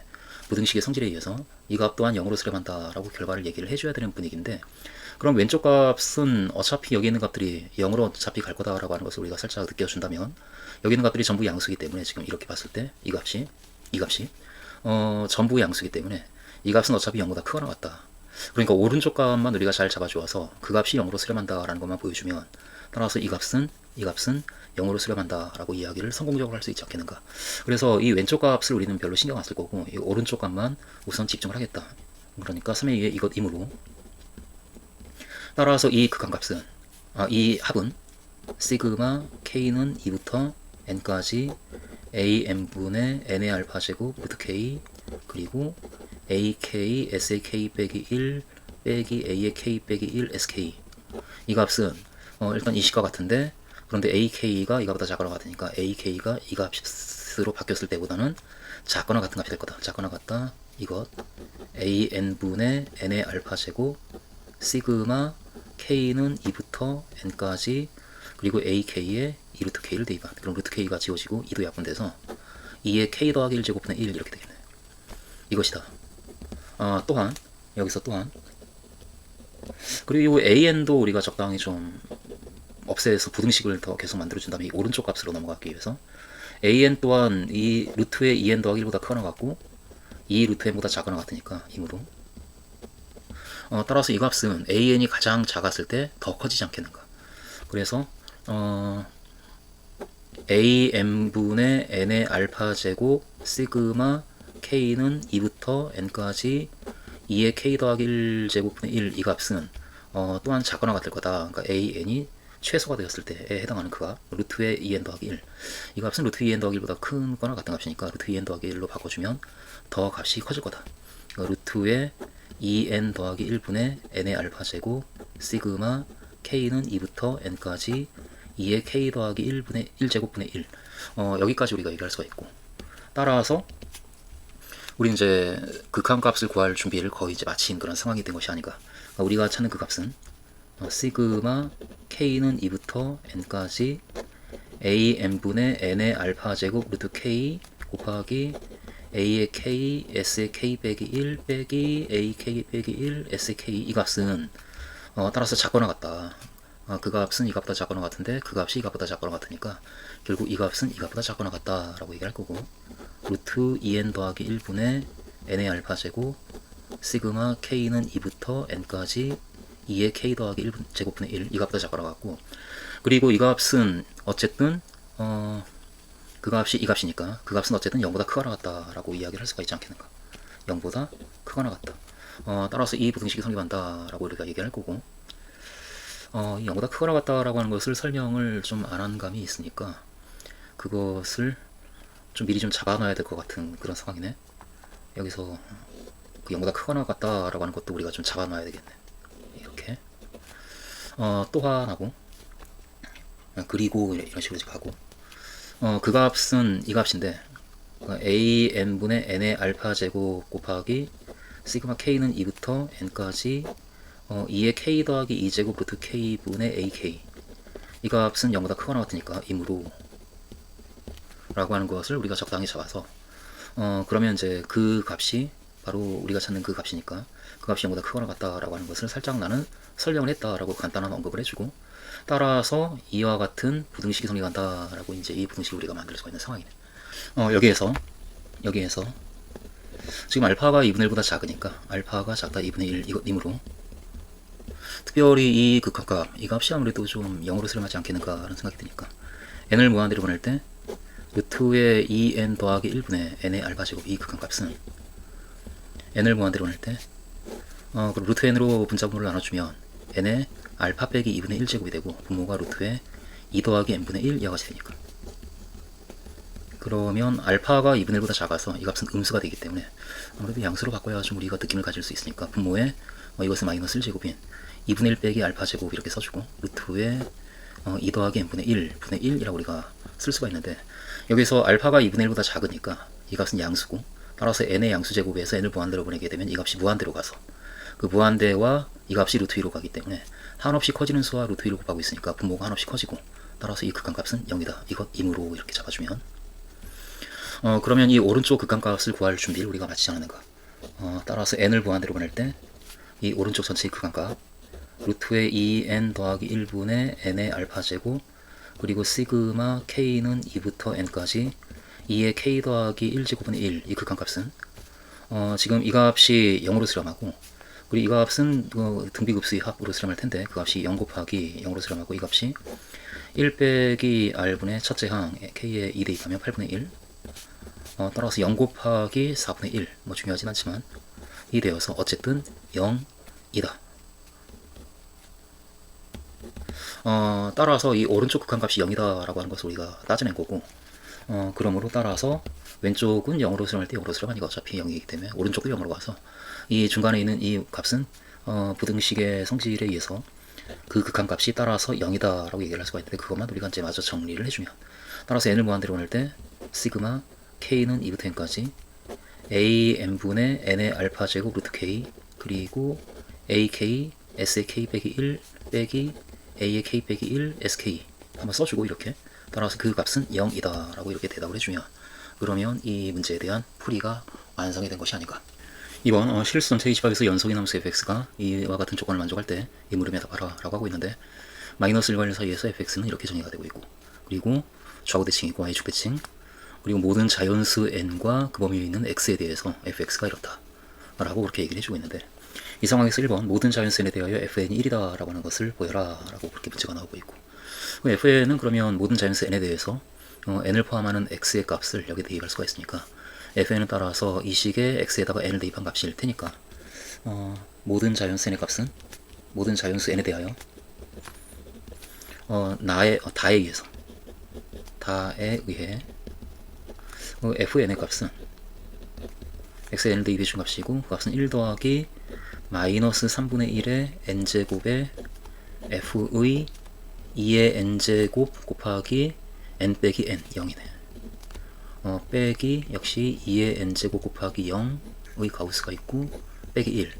부등식의 성질에 의해서 이 값 또한 0으로 수렴한다라고 결과를 얘기를 해줘야 되는 분위기인데, 그럼 왼쪽 값은 어차피 여기 있는 값들이 0으로 어차피 갈 거다라고 하는 것을 우리가 살짝 느껴준다면, 여기 있는 값들이 전부 양수이기 때문에 지금 이렇게 봤을 때 이 값이 전부 양수이기 때문에 이 값은 어차피 0보다 크거나 같다. 그러니까 오른쪽 값만 우리가 잘 잡아주어서 그 값이 0으로 수렴한다라는 것만 보여주면, 따라서 이 값은 0으로 수렴한다라고 이야기를 성공적으로 할 수 있지 않겠는가. 그래서 이 왼쪽 값을 우리는 별로 신경 안 쓸 거고 이 오른쪽 값만 우선 집중을 하겠다. 그러니까 3의 2에 이것이므로, 따라서 이 극한값은 이 합은 시그마 k는 2부터 n까지 am분의 n의 알파 제곱 루트 k 그리고 ak sak 빼기 1 빼기 a의 k 빼기 1 sk, 이 값은 일단 이 식과 같은데, 그런데 ak가 이거보다 작거나 같으니까 ak가 이 값으로 바뀌었을 때보다는 작거나 같은 값이 될 거다. 작거나 같다 이것 an분의 n의 알파 제곱 시그마 k는 2부터 n까지 그리고 ak에 2루트 k를 대입한, 그럼 루트 k가 지워지고 2도 약분돼서 2의 k 더하기 1제곱분의 1 이렇게 되겠네. 이것이다. 또한 여기서 또한 그리고 an도 우리가 적당히 좀 없애서 부등식을 더 계속 만들어준 다음에 이 오른쪽 값으로 넘어가기 위해서 an 또한 이 루트의 2n 더하기 1보다 크거나 같고 이 루트 n보다 작거나 같으니까 이므로 따라서 이 값은 an이 가장 작았을 때 더 커지지 않겠는가. 그래서 am분의 n의 알파 제곱 시그마 k는 2부터 n까지 2의 k 더하기 1제곱분의 1, 이 값은 또한 작거나 같을 거다. 그러니까 an이 최소가 되었을 때에 해당하는 그 값, 루트의 2n 더하기 1, 이 값은 루트 2n 더하기 1보다 큰 거나 같은 값이니까 루트 2n 더하기 1로 바꿔주면 더 값이 커질 거다. 그러니까 루트의 2n 더하기 1분의 n의 알파 제곱 시그마 k는 2부터 n까지 2의 k 더하기 1분의 1제곱분의 1, 여기까지 우리가 얘기할 수가 있고, 따라서 우리 이제 극한값을 구할 준비를 거의 이제 마친 그런 상황이 된 것이 아닌가. 그러니까 우리가 찾는 그 값은 시그마 k는 2부터 n까지 am분의 n의 알파 제곱 루트 k 곱하기 a의 k, s의 k 빼기 1 빼기 ak 빼기 1, sk, 이 값은 따라서 작거나 같다. 그 값은 이 값보다 작거나 같은데 그 값이 이 값보다 작거나 같으니까 결국 이 값은 이 값보다 작거나 같다 라고 얘기할 거고, 루트 2n 더하기 1분의 n의 알파 제곱 시그마 k는 2부터 n까지 2의 k 더하기 1 제곱분의 1, 이 값보다 작거나 같고, 그리고 이 값은 어쨌든 그 값이 이 값이니까 그 값은 어쨌든 0보다 크거나 같다 라고 이야기를 할 수가 있지 않겠는가. 0보다 크거나 같다. 따라서 이 부등식이 성립한다 라고 우리가 얘기할 거고, 이 0보다 크거나 같다라고 하는 것을 설명을 좀 안 한 감이 있으니까 그것을 좀 미리 좀 잡아놔야 될 것 같은 그런 상황이네. 여기서 그 0보다 크거나 같다라고 하는 것도 우리가 좀 잡아놔야 되겠네. 이렇게 또 하나고, 그리고 이런 식으로 가고, 그 값은 이 값인데 am분의 n의 알파 제곱 곱하기 시그마 k는 2부터 n까지 2의 k 더하기 2제곱 루트 k분의 ak, 이 값은 0보다 크거나 같으니까 이므로 라고 하는 것을 우리가 적당히 잡아서 그러면 이제 그 값이 바로 우리가 찾는 그 값이니까 그 값이 0보다 크거나 같다라고 하는 것을 살짝 나는 설명을 했다라고 간단한 언급을 해주고, 따라서 이와 같은 부등식이 성립한다라고 이제 이 부등식을 우리가 만들 수가 있는 상황이네. 여기에서 지금 알파가 2분의 1보다 작으니까 알파가 작다 2분의 1 이므로 특별히 이 극한값, 이 값이 아무래도 좀 0으로 수렴하지 않겠는가 라는 생각이 드니까 n을 무한대로 보낼 때 루트의 2n 더하기 1분의 n의 알파 제곱, 이 극한값은 n을 무한대로 보낼 때 루트 n으로 분자분모를 나눠주면 n의 알파 빼기 2분의 1제곱이 되고 분모가 루트에 2 더하기 n분의 1 이와 같이 되니까. 그러면 알파가 2분의 1보다 작아서 이 값은 음수가 되기 때문에 아무래도 양수로 바꿔야 좀 우리가 느낌을 가질 수 있으니까 분모에 이것은 마이너스 1제곱인 2분의 1 빼기 알파 제곱 이렇게 써주고 루트에 2 더하기 n분의 1 분의 1이라고 우리가 쓸 수가 있는데, 여기서 알파가 2분의 1보다 작으니까 이 값은 양수고, 따라서 n의 양수 제곱에서 n을 무한대로 보내게 되면 이 값이 무한대로 가서 그 무한대와 이 값이 루트 2로 가기 때문에 한없이 커지는 수와 루트 2로 곱하고 있으니까 분모가 한없이 커지고, 따라서 이 극한값은 0이다. 이것 임으로 이렇게 잡아주면 그러면 이 오른쪽 극한값을 구할 준비를 우리가 마치지 않았는가. 따라서 n을 무한대로 보낼 때 이 오른쪽 전체의 극한값 루트의 2n 더하기 1분의 n의 알파 제곱, 그리고 시그마 k는 2부터 n까지 2의 k 더하기 1제곱분의 1, 이 극한값은 지금 이 값이 0으로 수렴하고, 그리고 이 값은 등비급수의 합으로 수렴할 텐데 그 값이 0 곱하기 0으로 수렴하고, 이 값이 1 빼기 r분의 첫째 항 k에 2 대입하면 8분의 1, 따라서 0 곱하기 4분의 1, 뭐 중요하진 않지만 이 되어서 어쨌든 0이다. 따라서 이 오른쪽 극한값이 0이다 라고 하는 것을 우리가 따져낸 거고, 그러므로 따라서 왼쪽은 0으로 수렴할 때 0으로 수렴하니까 어차피 0이기 때문에 오른쪽도 0으로 가서 이 중간에 있는 이 값은 부등식의 성질에 의해서 그 극한값이 따라서 0이다 라고 얘기를 할 수가 있는데, 그것만 우리가 이제 마저 정리를 해주면, 따라서 n을 무한대로 보낼 때 시그마 k는 2부터 n까지 a n분의 n의 알파 제곱 루트 k, 그리고 ak s의 k 빼기 1 빼기 a의 k 빼기 1 sk 한번 써주고, 이렇게 따라서 그 값은 0이다 라고 이렇게 대답을 해주면, 그러면 이 문제에 대한 풀이가 완성이 된 것이 아닌가. 이번 실수 전체 H밥에서 연속인 함수 fx가 이와 같은 조건을 만족할 때 이 물음에 답하라 라고 하고 있는데, 마이너스 1과 1 사이에서 fx는 이렇게 정의가 되고 있고, 그리고 좌우 대칭이고 y축 대칭, 그리고 모든 자연수 n과 그 범위에 있는 x에 대해서 fx가 이렇다 라고 그렇게 얘기를 해주고 있는데, 이 상황에서 1번 모든 자연수 n에 대하여 fn이 1이다 라고 하는 것을 보여라 라고 그렇게 문제가 나오고 있고, fn은 그러면 모든 자연수 n에 대해서 n을 포함하는 x의 값을 여기에 대입할 수가 있으니까 fn은 따라서 이 식의 x에다가 n을 대입한 값일 테니까 모든 자연수 n의 값은 모든 자연수 n에 대하여 다에 의해 fn의 값은 x에 n을 대입해 준 값이고, 그 값은 1 더하기 마이너스 3분의 1의 n제곱에 f의 2의 n제곱 곱하기 n 빼기 n 0이네. 빼기 역시 2의 n제곱 곱하기 0의 가우스가 있고 빼기 1,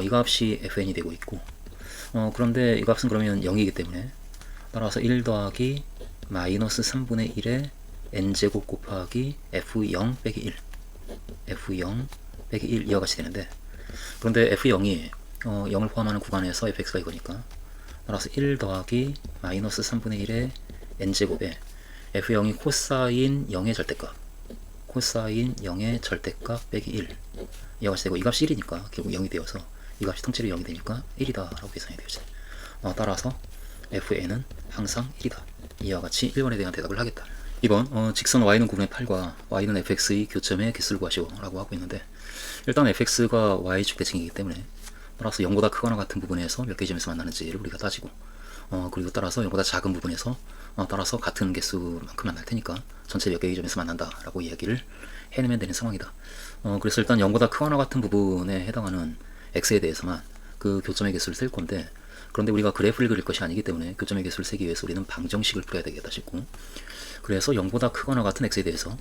이 값이 fn이 되고 있고, 그런데 이 값은 그러면 0이기 때문에 따라서 1 더하기 마이너스 3분의 1의 n제곱 곱하기 f0 빼기 1 f0 빼기 1 이와 같이 되는데, 그런데 f0이 0을 포함하는 구간에서 fx가 이거니까 따라서 1 더하기 마이너스 3분의 1의 n제곱에 f0이 코사인 0의 절대값, 코사인 0의 절대값 빼기 1 이와 같이 되고, 이 값이 1이니까 결국 0이 되어서 이 값이 통째로 0이 되니까 1이다 라고 계산이 되어지. 따라서 fn은 항상 1이다. 이와 같이 1번에 대한 대답을 하겠다. 2번 직선 y는 9분의 8과 y는 fx의 교점의 개수를 구하시오 라고 하고 있는데, 일단 fx가 y축 대칭이기 때문에 따라서 0보다 크거나 같은 부분에서 몇 개의 점에서 만나는지를 우리가 따지고, 그리고 따라서 0보다 작은 부분에서 따라서 같은 개수만큼 만날 테니까 전체 몇 개의 점에서 만난다 라고 이야기를 해내면 되는 상황이다. 그래서 일단 0보다 크거나 같은 부분에 해당하는 x에 대해서만 그 교점의 개수를 셀 건데, 그런데 우리가 그래프를 그릴 것이 아니기 때문에 교점의 개수를 세기 위해서 우리는 방정식을 풀어야 되겠다 싶고, 그래서 0보다 크거나 같은 x에 대해서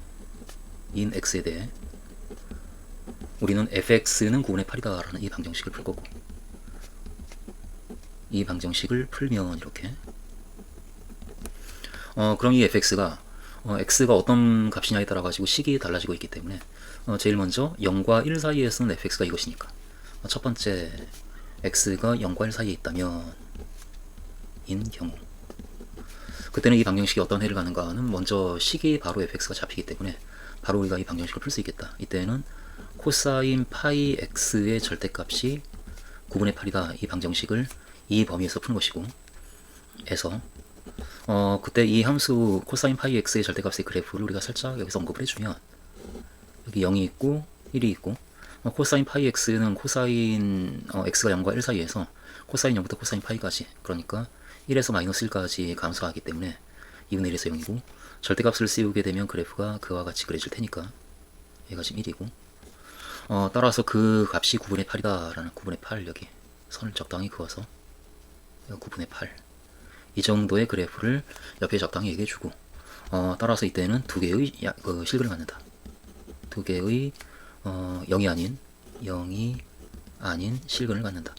인 x에 대해 우리는 fx는 9분의 8이다 라는 이 방정식을 풀 거고, 이 방정식을 풀면 이렇게 그럼 이 fx가 x가 어떤 값이냐에 따라 가지고 식이 달라지고 있기 때문에 제일 먼저 0과 1 사이에서는 fx가 이것이니까 첫 번째 x가 0과 1 사이에 있다면 인 경우, 그때는 이 방정식이 어떤 해를 가는가는 먼저 식이 바로 fx가 잡히기 때문에 바로 우리가 이 방정식을 풀 수 있겠다. 이때는 코사인 파이 x의 절대값이 9분의 8이다 이 방정식을 이 범위에서 푸는 것이고, 해서 그때 이 함수 코사인 파이 x의 절대값의 그래프를 우리가 살짝 여기서 언급을 해주면, 여기 0이 있고 1이 있고 코사인 파이 x는 코사인 x가 0과 1 사이에서 코사인 0부터 코사인 파이까지, 그러니까 1에서 마이너스 1까지 감소하기 때문에 2분의 1에서 0이고, 절대값을 씌우게 되면 그래프가 그와 같이 그려질 테니까 얘가 지금 1이고, 따라서 그 값이 9분의 8이다 라는 9분의 8, 여기 선을 적당히 그어서 9분의 8, 이 정도의 그래프를 옆에 적당히 얘기해주고, 따라서 이때는 두 개의 실근을 갖는다. 두 개의 0이 아닌 실근을 갖는다.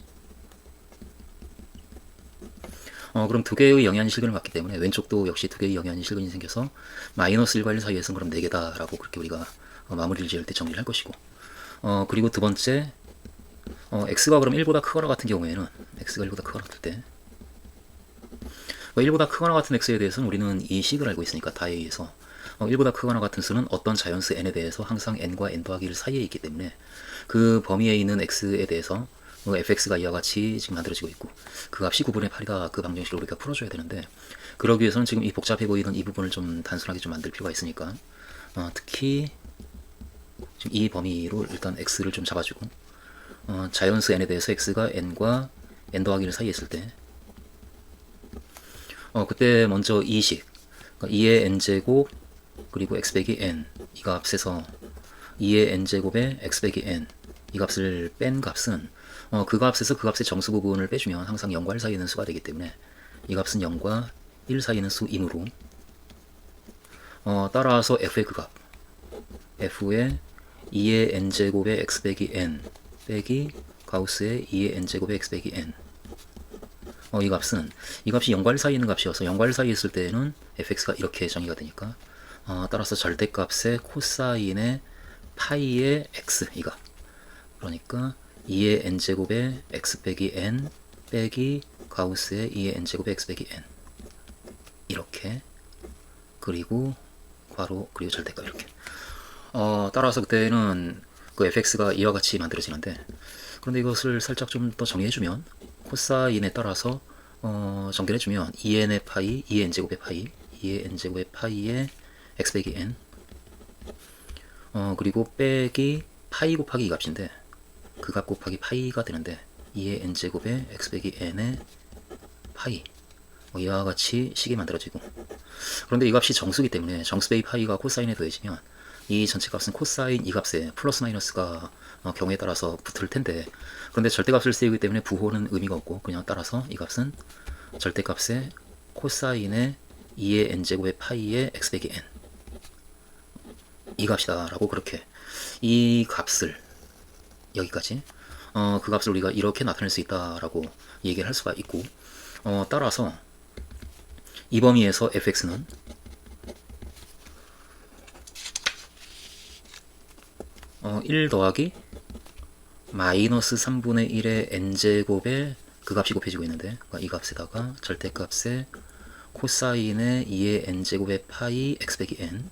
그럼 두 개의 0이 아닌 실근을 갖기 때문에 왼쪽도 역시 두 개의 0이 아닌 실근이 생겨서 마이너스 1과 1 사이에서는 그럼 4개다 라고 그렇게 우리가 마무리를 지을 때 정리를 할 것이고, 그리고 두 번째, x가 그럼 1보다 크거나 같은 경우에는, x가 1보다 크거나 같을 때, 1보다 크거나 같은 x에 대해서는 우리는 이 식을 알고 있으니까 다에 의해서 1보다 크거나 같은 수는 어떤 자연수 n에 대해서 항상 n과 n 더하기 1 사이에 있기 때문에 그 범위에 있는 x에 대해서 fx가 이와 같이 지금 만들어지고 있고, 그 값이 9분의 8이다, 그 방정식을 우리가 풀어줘야 되는데, 그러기 위해서는 지금 이 복잡해 보이던 이 부분을 좀 단순하게 좀 만들 필요가 있으니까, 특히 지금 이 범위로 일단 x를 좀 잡아주고, 자연수 n에 대해서 x가 n과 n 더하기 1 사이에 있을 때, 그때 먼저 이 식, 그러니까 2의 n제곱 그리고 x 빼기 n, 이 값에서 2의 n제곱에 x 빼기 n, 이 값을 뺀 값은 그 값에서 그 값의 정수 부분을 빼주면 항상 0과 1 사이에 있는 수가 되기 때문에 이 값은 0과 1 사이에 있는 수이므로, 따라서 f의 그 값, f의 2의 n제곱에 x 빼기 n 빼기 가우스의 2의 n제곱에 x 빼기 n, 이 값이 0과 1 사이에 있는 값이어서 0과 1 사이에 있을 때는 fx가 이렇게 정의가 되니까, 따라서 절대값의 코사인의 파이의 x, 이 값, 그러니까 2의 n제곱에 x 빼기 n 빼기 가우스의 2의 n제곱에 x 빼기 n, 이렇게, 그리고 괄호 그리고 절대값 이렇게. 따라서 그때는 그 fx가 이와 같이 만들어지는데, 그런데 이것을 살짝 좀 더 정리해주면, 코사인에 따라서 정리해주면 2n의 파이, 2의 n제곱의 파이, 2의 n제곱의 파이의 x 빼기 n, 그리고 빼기 파이 곱하기 이 값인데, 그 값 곱하기 파이가 되는데 2의 n제곱에 x 빼기 n의 파이, 이와 같이 식이 만들어지고, 그런데 이 값이 정수기 때문에 정수 빼기 파이가 코사인에 더해지면 이 전체 값은 코사인 이 값에 플러스 마이너스가 경우에 따라서 붙을 텐데, 그런데 절대값을 쓰기 때문에 부호는 의미가 없고 그냥 따라서 이 값은 절대값의 코사인의 2의 n제곱의 파이의 x 빼기 n, 이 값이다 라고, 그렇게 이 값을 여기까지 그 값을 우리가 이렇게 나타낼 수 있다 라고 얘기를 할 수가 있고, 따라서 이 범위에서 fx는 1 더하기 마이너스 3분의 1의 n제곱에 그 값이 곱해지고 있는데, 그러니까 이 값에다가 절대값의 코사인의 2의 n제곱의 파이 x 빼기 n,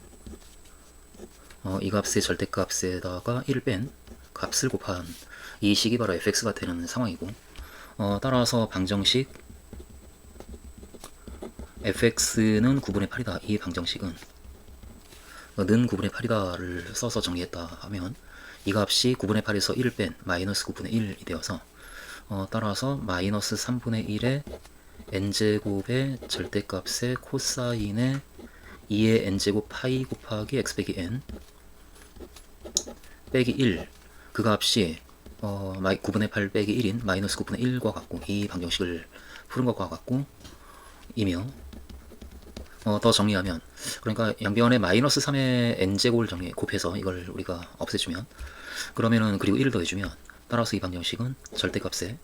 이 값의 절대값에다가 1을 뺀 값을 곱한 이 식이 바로 fx가 되는 상황이고, 따라서 방정식 fx는 9분의 8이다, 이 방정식은 는 9분의 8이다를 써서 정리했다 하면 이 값이 9분의 8에서 1을 뺀 마이너스 9분의 1이 되어서, 따라서 마이너스 3분의 1의 n제곱의 절대값의 코사인의 2의 n제곱 파이 곱하기 x 빼기 n 빼기 1, 그 값이 9분의 8 빼기 1인 마이너스 9분의 1과 같고, 이 방정식을 푸른 것과 같고 이며, 더 정리하면, 그러니까 양변에 마이너스 3의 n제곱을 곱해서 이걸 우리가 없애주면, 그러면은 그리고 1을 더해주면, 따라서 이 방정식은 절대값에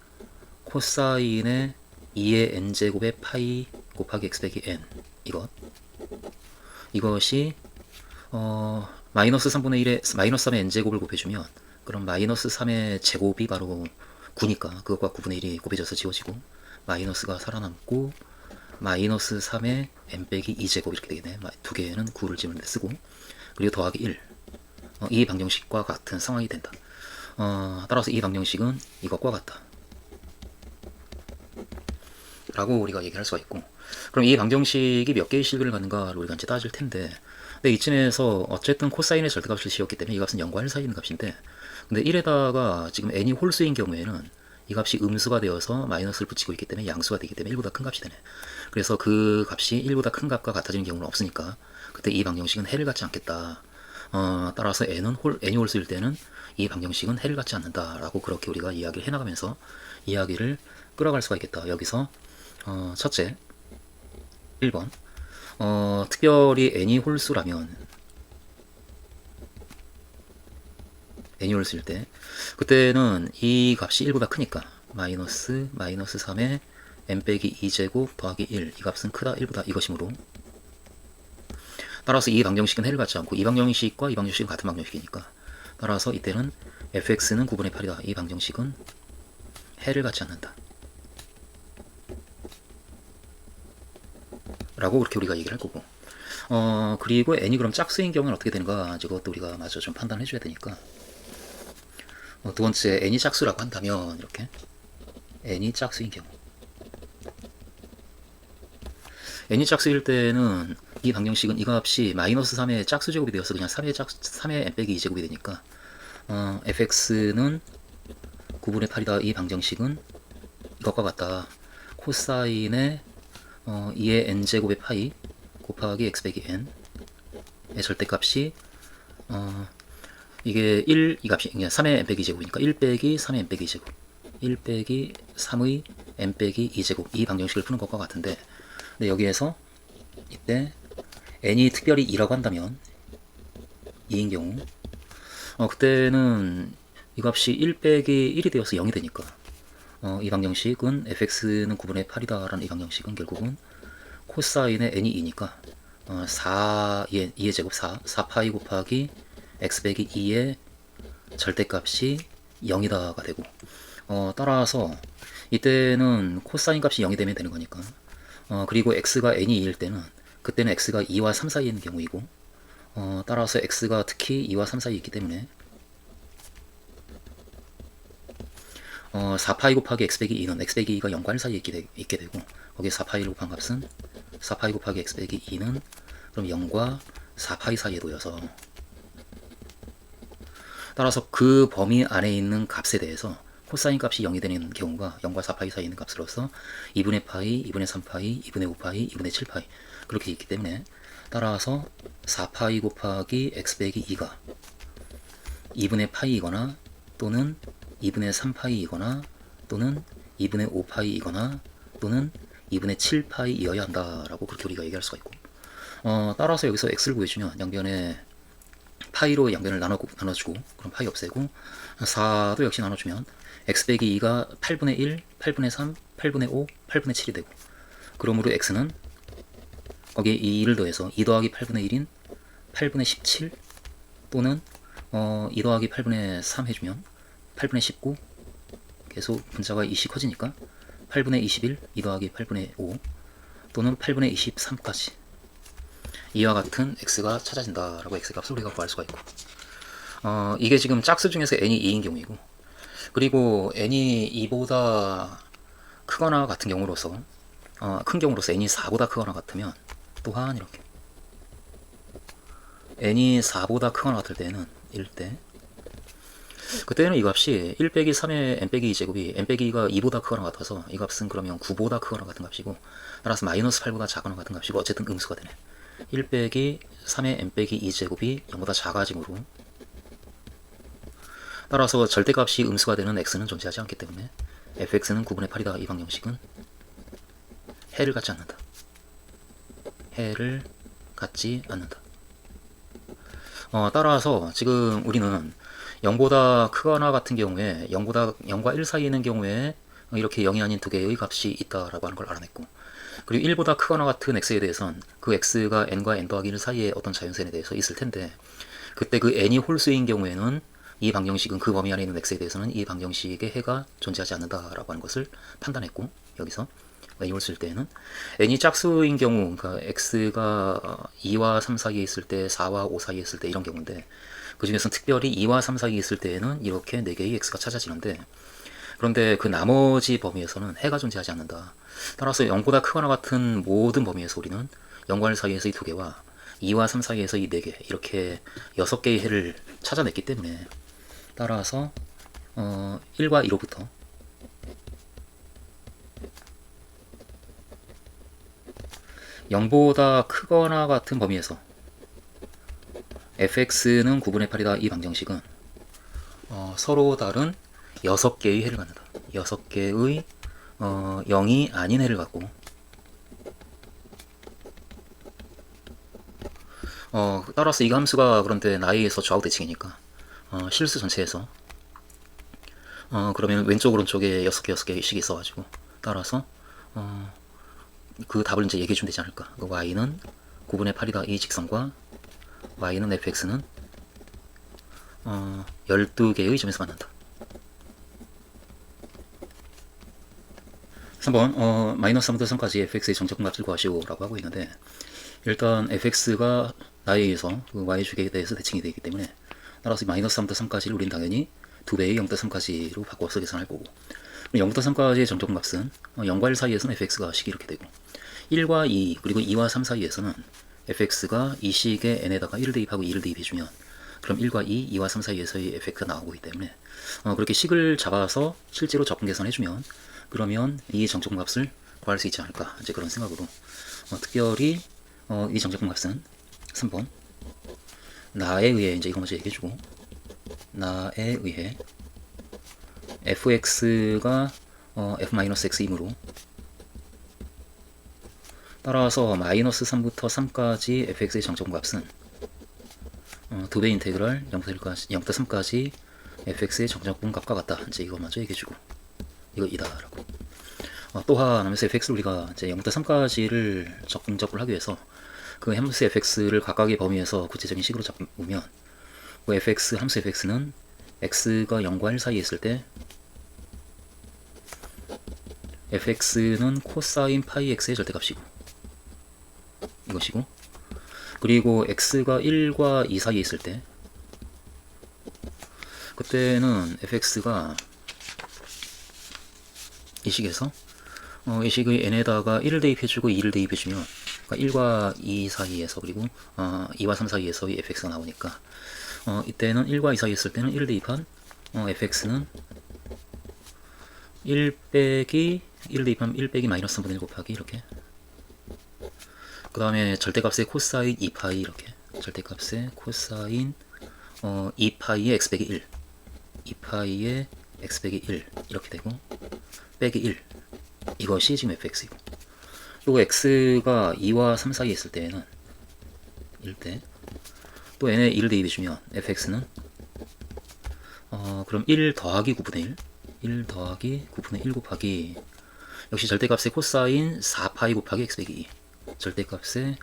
코사인의 2의 n제곱의 파이 곱하기 x 빼기 n, 이것이 마이너스 3분의 1의 마이너스 3의 n제곱을 곱해주면, 그럼 마이너스 3의 제곱이 바로 9니까 그것과 9분의 1이 곱해져서 지워지고 마이너스가 살아남고 마이너스 3의 n 빼기 2제곱 이렇게 되겠네. 두 개는 9를 지우는 데 쓰고, 그리고 더하기 1, 이 방정식과 같은 상황이 된다. 따라서 이 방정식은 이것과 같다 라고 우리가 얘기할 수가 있고, 그럼 이 방정식이 몇 개의 실근을 갖는가를 우리가 이제 따질 텐데, 근데 이쯤에서 어쨌든 코사인의 절대값을 씌웠기 때문에 이 값은 0과 1 사이에 있는 값인데, 근데 1에다가 지금 n이 홀수인 경우에는 이 값이 음수가 되어서 마이너스를 붙이고 있기 때문에 양수가 되기 때문에 1보다 큰 값이 되네. 그래서 그 값이 1보다 큰 값과 같아지는 경우는 없으니까 그때 이 방정식은 해를 갖지 않겠다. 따라서 n이 홀수일 때는 이 방정식은 해를 갖지 않는다라고 그렇게 우리가 이야기를 해나가면서 이야기를 끌어갈 수가 있겠다. 여기서 첫째 1번 특별히 n이 홀수라면 n이 홀수일 때 그때는 이 값이 1보다 크니까 마이너스 3의 n 빼기 2제곱 더하기 1 이 값은 크다 1보다 이것이므로 따라서 이 방정식은 해를 갖지 않고 이 방정식과 이 방정식은 같은 방정식이니까 따라서 이때는 fx는 9분의 8이다. 이 방정식은 해를 갖지 않는다. 라고 그렇게 우리가 얘기를 할 거고 그리고 n이 그럼 짝수인 경우는 어떻게 되는가 이것도 우리가 마저 좀 판단해 줘야 되니까 두 번째 n이 짝수라고 한다면 이렇게 n이 짝수인 경우 n이 짝수일 때는 이 방정식은 이 값이 마이너스 3의 짝수 제곱이 되어서 그냥 3의 n 빼기 2제곱이 되니까 fx는 9분의 8이다. 이 방정식은 이것과 같다. 코사인의 2의 n제곱의 파이 곱하기 x 빼기 n의 절대값이 이게 1, 이 값이 3의 n 빼기 2제곱이니까 1 빼기 3의 n 빼기 2제곱 1 빼기 3의 n 빼기 2제곱 이 방정식을 푸는 것과 같은데 근데 여기에서 이때 n이 특별히 2라고 한다면 2인 경우 그때는 이 값이 1 빼기 1이 되어서 0이 되니까 이 방정식은 fx는 9분의 8이다 라는 이 방정식은 결국은 코사인의 n이 2니까 2의 제곱 4파이 곱하기 x 빼기 2의 절대값이 0이다가 되고 따라서 이때는 코사인 값이 0이 되면 되는 거니까 그리고 x가 n이 2일 때는 그때는 x가 2와 3 사이에 있는 경우이고 따라서 x가 특히 2와 3 사이에 있기 때문에 4파이 곱하기 x 빼기 2는 x 빼기 2가 0과 1 사이에 있게 되고 거기에 4파이를 곱한 값은 4파이 곱하기 x 빼기 2는 그럼 0과 4파이 사이에 놓여서 따라서 그 범위 안에 있는 값에 대해서 코사인 값이 0이 되는 경우가 0과 4파이 사이에 있는 값으로서 2분의 파이, 2분의 3파이, 2분의 5파이, 2분의 7파이 그렇게 있기 때문에 따라서 4파이 곱하기 x 빼기 2가 2분의 파이이거나 또는 2분의 3파이이거나 또는 2분의 5파이이거나 또는 2분의 7파이이어야 한다라고 그렇게 우리가 얘기할 수가 있고 따라서 여기서 x를 구해주면 양변에 파이로 양변을 나눠주고 그럼 파이 없애고 4도 역시 나눠주면 x 빼기 2가 8분의 1, 8분의 3, 8분의 5, 8분의 7이 되고 그러므로 x는 거기에 2를 더해서 2 더하기 8분의 1인 8분의 17 또는 2 더하기 8분의 3 해주면 8분의 19 계속 분자가 2씩 커지니까 8분의 21, 2 더하기 8분의 5 또는 8분의 23까지 이와 같은 x가 찾아진다라고 x 값을 우리가 구할 수가 있고 이게 지금 짝수 중에서 n이 2인 경우이고 그리고 n이 2보다 크거나 같은 경우로서 큰 경우로서 n이 4보다 크거나 같으면 또한 이렇게 n이 4보다 크거나 같을 때는 1대 그때는 이 값이 1 빼기 3의 n 빼기 2제곱이 n 빼기 2가 2보다 크거나 같아서 이 값은 그러면 9보다 크거나 같은 값이고 따라서 마이너스 8보다 작거나 같은 값이고 어쨌든 음수가 되네 1 빼기 3의 n 빼기 2제곱이 0보다 작아지므로 따라서 절대값이 음수가 되는 x는 존재하지 않기 때문에 fx는 9분의 8이다 이 방정식은 해를 갖지 않는다 해를 갖지 않는다 따라서 지금 우리는 0보다 크거나 같은 경우에 0과 1 사이에 있는 경우에 이렇게 0이 아닌 두 개의 값이 있다라고 하는 걸 알아냈고 그리고 1보다 크거나 같은 x에 대해서는 그 x가 n과 n 더하기 1 사이에 어떤 자연선에 대해서 있을 텐데 그때 그 n이 홀수인 경우에는 이 방정식은 그 범위 안에 있는 x에 대해서는 이 방정식의 해가 존재하지 않는다라고 하는 것을 판단했고 여기서 n이 홀수일 때에는 n이 짝수인 경우 그러니까 x가 2와 3 사이에 있을 때 4와 5 사이에 있을 때 이런 경우인데 그 중에서는 특별히 2와 3 사이에 있을 때에는 이렇게 4개의 x가 찾아지는데 그런데 그 나머지 범위에서는 해가 존재하지 않는다. 따라서 0보다 크거나 같은 모든 범위에서 우리는 0과 1 사이에서 이 두 개와 2와 3 사이에서 이 4개 이렇게 6개의 해를 찾아냈기 때문에 따라서 1과 2로부터 0보다 크거나 같은 범위에서 fx는 9분의 8이다. 이 방정식은 서로 다른 6개의 해를 갖는다. 6개의 0이 아닌 해를 갖고 따라서 이 함수가 그런데 나이에서 좌우 대칭이니까 실수 전체에서 그러면 왼쪽 오른쪽에 6개 6개씩이 있어가지고 따라서 그 답을 이제 얘기해 주면 되지 않을까. 그 y는 9분의 8이다. 이 직선과 y는 fx는 12개의 점에서 만난다. 3번 마이너스 3부터 3까지 fx의 정적분 값을 구하시오 라고 하고 있는데, 일단 fx가 나에 의해서 그 y축에 대해서 대칭이 되기 때문에 따라서 마이너스 3부터 3까지를 우린 당연히 2배의 0부터 3까지로 바꿔서 계산할 거고, 0부터 3까지의 정적분 값은 0과 1 사이에서는 fx가 식이 이렇게 되고, 1과 2 그리고 2와 3 사이에서는 fx가 이 식에 n에다가 1을 대입하고 2를 대입해주면 그럼 1과 2, 2와 3 사이에서의 fx가 나오기 때문에 그렇게 식을 잡아서 실제로 적분 계산해주면 그러면 이 정적분 값을 구할 수 있지 않을까, 이제 그런 생각으로 특별히 이 정적분 값은 3번 나에 의해, 이제 이거 먼저 얘기해주고, 나에 의해 fx가 f-x이므로 따라서 마이너스 3부터 3까지 fx의 정적분 값은 2배 인테그랄 0부터 3까지 fx의 정적분 값과 같다. 이제 이거 먼저 얘기해주고, 이거 이다라고. 또한 하면서 fx를 우리가 이제 0부터 3까지를 적분적분을 하기 위해서 그 함수 fx를 각각의 범위에서 구체적인 식으로 잡으면 그 fx 함수 fx는 x가 0과 1 사이에 있을 때 fx는 코사인 파이 x의 절대값이고 이것이고, 그리고 x가 1과 2 사이에 있을 때 그때는 fx가 이 식에서 이 식의 n에다가 1을 대입해주고 2를 대입해주면 그러니까 1과 2 사이에서 그리고 2와 3 사이에서의 fx가 나오니까 이때는 1과 2 사이에 있을 때는 1을 대입한 fx는 1 빼기 1을 대입하면 1 빼기 마이너스 3분의 1 곱하기 이렇게, 그 다음에 절대값의 코사인 2파이 이렇게, 절대값의 코사인 2파이의 x 빼기 1 2파이의 x 빼기 1 이렇게 되고 빼기 1, 이것이 지금 fx이고, 또 x가 2와 3 사이에 있을 때에는 1대 또 n에 1을 대입해주면 fx는 그럼 1 더하기 9분의 1 더하기 9분의 1 곱하기 역시 절대값의 코사인 4파이 곱하기 x 빼기 2, 절대값의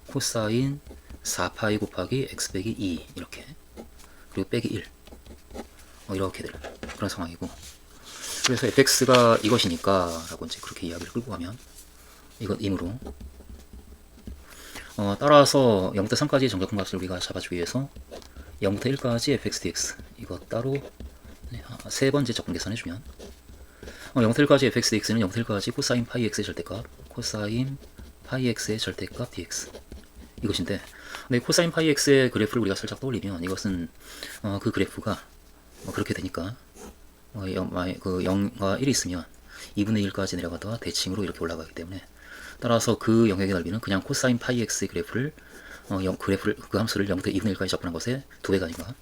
코사인 4파이 곱하기 x 빼기 2 이렇게, 그리고 빼기 1 이렇게 되는 그런 상황이고, 그래서 fx가 이것이니까 라고 이제 그렇게 이야기를 끌고 가면 이것이므로 따라서 0부터 3까지 정적분 값을 우리가 잡아주기 위해서 0부터 1까지 fx dx 이거 따로 세 번째 적분 계산해주면 0부터 1까지 fx dx는 0부터 1까지 코사인 파이 x의 절대값 코사인 파이 x의 절대값 dx 이것인데, 근데 코사인 파이 x의 그래프를 우리가 살짝 떠올리면 이것은 그 그래프가 그렇게 되니까 0과 1이 있으면 2분의 1까지 내려가다가 대칭으로 이렇게 올라가기 때문에 따라서 그 영역의 넓이는 그냥 코사인 파이 x의 그래프를 그 함수를 0부터 2분의 1까지 접근한 것의 2배가 아닌가.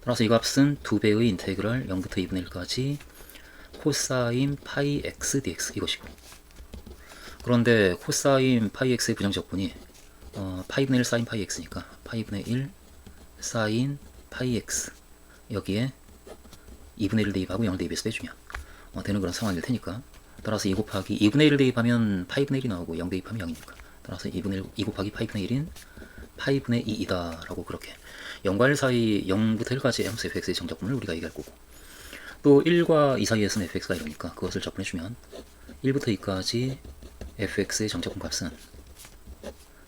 따라서 이 값은 2배의 인테그랄 0부터 2분의 1까지 코사인 파이 x dx 이것이고, 그런데 코사인 파이 x의 부정적분이 파이분의 1 사인 파이 x니까 파이분의 1 사인 파이 x 여기에 2분의 1을 대입하고 0을 대입해서 빼주면 되는 그런 상황일 테니까, 따라서 2 곱하기 2분의 1을 대입하면 파이분의 1이 나오고 0 대입하면 0이니까 따라서 2 곱하기 파이분의 1인 파이분의 2이다 라고, 그렇게 0과 1 사이 0부터 1까지 함수 fx의 정적분을 우리가 얘기할 거고, 또 1과 2 사이에서는 fx가 이러니까 그것을 적분해주면 1부터 2까지 fx의 정적분 값은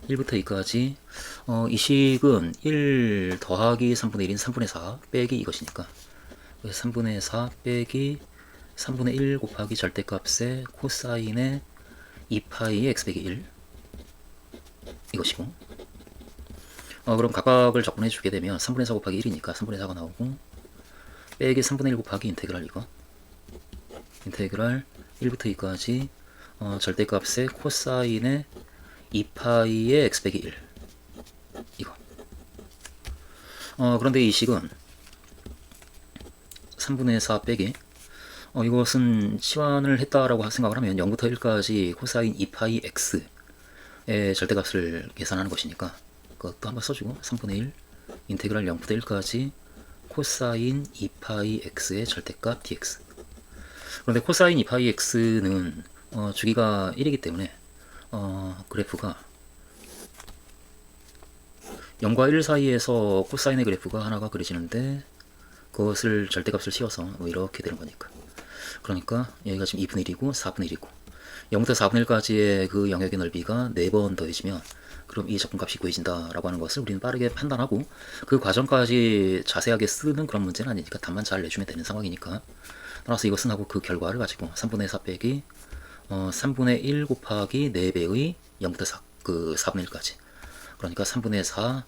1부터 2까지 이 식은 1 더하기 3분의 1인 3분의 4 빼기 이것이니까 3분의 4 빼기 3분의 1 곱하기 절대값의 코사인의 2파이의 x 빼기 1 이것이고, 그럼 각각을 적분해 주게 되면 3분의 4 곱하기 1이니까 3분의 4가 나오고, 빼기 3분의 1 곱하기 인테그랄 이거. 인테그랄 1부터 2까지 절대값의 코사인의 2파이의 x 빼기 1. 이거. 그런데 이 식은 3분의 4 빼기 이것은 치환을 했다라고 생각을 하면 0부터 1까지 코사인 2파이 x의 절대값을 계산하는 것이니까 그것도 한번 써주고 3분의 1 인테그랄 0부터 1까지 코사인 2파이 x의 절대값 dx. 그런데 코사인 2파이 x는 주기가 1이기 때문에 그래프가 0과 1 사이에서 코사인의 그래프가 하나가 그려지는데 그것을 절대값을 씌워서 뭐 이렇게 되는 거니까. 그러니까 여기가 지금 2분의 1이고 4분의 1이고 0부터 4분의 1까지의 그 영역의 넓이가 4번 더해지면 그럼 이 적분값이 구해진다 라고 하는 것을 우리는 빠르게 판단하고 그 과정까지 자세하게 쓰는 그런 문제는 아니니까 답만 잘 내주면 되는 상황이니까, 따라서 이것은 하고 그 결과를 가지고 3분의 4 빼기 3분의 1 곱하기 4배의 0부터 4, 그 4분의 1까지, 그러니까 3분의 4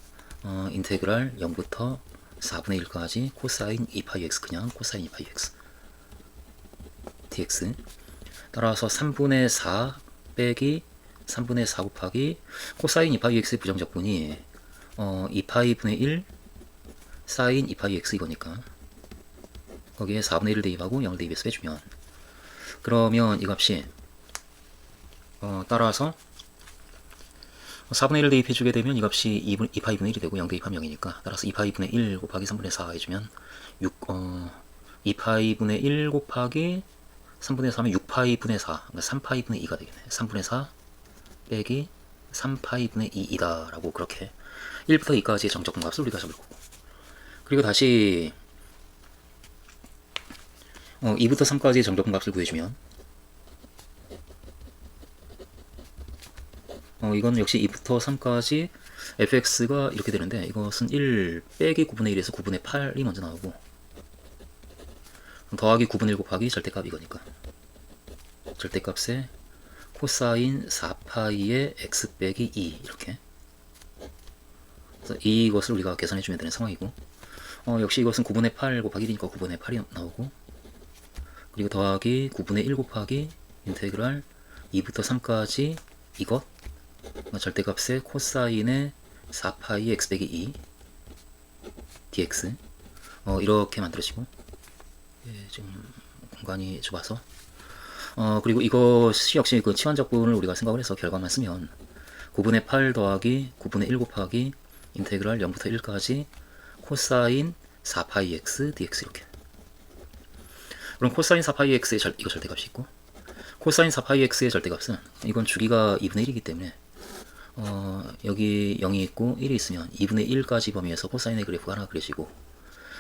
인테그랄 0부터 4분의 1까지 코사인 2파이 x, 그냥 코사인 2파이 x dx. 따라서 3분의 4 빼기 3분의 4 곱하기 코사인 2파이 x의 부정적분이 2파이 분의 1 사인 2파이 x 이거니까 거기에 4분의 1을 대입하고 0을 대입해서 빼주면, 그러면 이 값이 따라서 4분의 1을 대입해주게 되면 이 값이 2파이 분의 1이 되고 0 대입하면 0이니까, 따라서 2파이 분의 1 곱하기 3분의 4 해주면 2파이 분의 1 곱하기 3분의 4면 6파이 분의 4, 그러니까 3파이 분의 2가 되겠네. 3분의 4 빼기 3파이 분의 2이다 라고, 그렇게 1부터 2까지의 정적분 값을 우리가 잡을 거고, 그리고 다시 2부터 3까지의 정적분 값을 구해주면 이건 역시 2부터 3까지 fx가 이렇게 되는데, 이것은 1 빼기 9분의 1에서 9분의 8이 먼저 나오고 더하기 9분의 1 곱하기 절대값 이거니까 절대값에 코사인 4파이의 x 빼기 2 이렇게. 그래서 이것을 우리가 계산해주면 되는 상황이고, 역시 이것은 9분의 8 곱하기 1이니까 9분의 8이 나오고, 그리고 더하기 9분의 1 곱하기 인테그랄 2부터 3까지 이것 절대값의 코사인의 4파이 x 빼기 2 dx. 이렇게 만들어지고, 지금 공간이 좁아서 그리고 이것이 역시 그 치환적분을 우리가 생각을 해서 결과만 쓰면 9분의 8 더하기 9분의 1 곱하기 인테그랄 0부터 1까지 코사인 4파이 x dx 이렇게. 그럼 코사인 4파이 x의 이거 절대값이 있고, 코사인 4파이 x의 절대값은 이건 주기가 2분의 1이기 때문에 여기 0이 있고 1이 있으면 2분의 1까지 범위에서 코사인의 그래프가 하나 그려지고,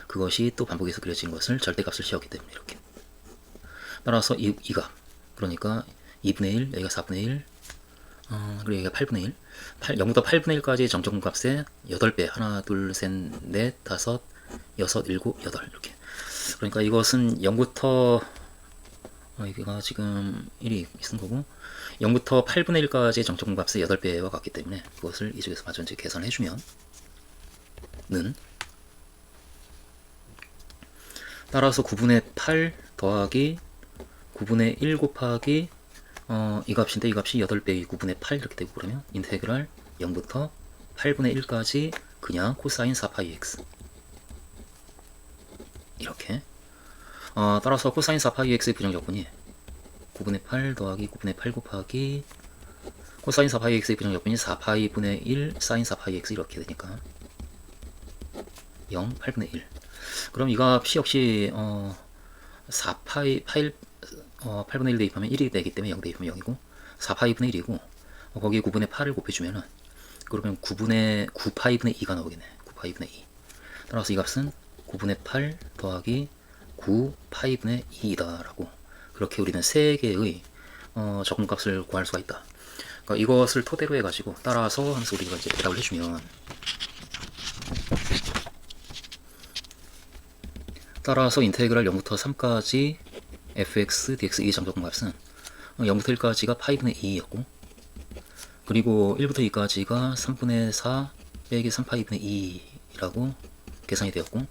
그것이 또 반복해서 그려지는 것을 절대값을 씌웠기 때문에 이렇게. 따라서 이 값, 그러니까 2분의 1, 여기가 4분의 1, 그리고 여기가 8분의 1, 0부터 8분의 1까지 정적분 값의 8배, 하나, 둘, 셋, 넷, 다섯, 여섯, 일곱, 여덟 이렇게. 그러니까 이것은 0부터 여기가 지금 1이 있은 거고 0부터 8분의 1까지 정적분 값의 8배와 같기 때문에 그것을 이쪽에서 마저 이제 계산해 주면 는, 따라서 9분의 8 더하기 9분의 1 곱하기 이 값인데 이 값이 8배의 9분의 8 이렇게 되고, 그러면 인테그랄 0부터 8분의 1까지 그냥 코사인 4파이 x 이렇게. 따라서 코사인 4파이 x의 부정적분이 9분의 8 더하기 9분의 8 곱하기 코사인 4파이 x의 부정적분이 4파이 분의 1 사인 4파이 x 이렇게 되니까 0, 8분의 1. 그럼 이 값이 역시 4파이 8분의 1 대입하면 1이 되기 때문에 0 대입하면 0이고 4파이 분의 1이고 거기에 9분의 8을 곱해주면은 그러면 9파이 분의 2가 나오겠네. 9파이 분의 2. 따라서 이 값은 9분의 8 더하기 9파이 분의 2이다 라고, 그렇게 우리는 3개의 적분값을 구할 수가 있다. 그러니까 이것을 토대로 해가지고 따라서 하면서 우리가 이제 대답을 해주면, 따라서 인테그랄 0부터 3까지 fx dx 이 정적분값은 0부터 1까지가 파이 분의 2였고, 그리고 1부터 2까지가 3분의 4 빼기 3파이분의 2라고 계산이 되었고,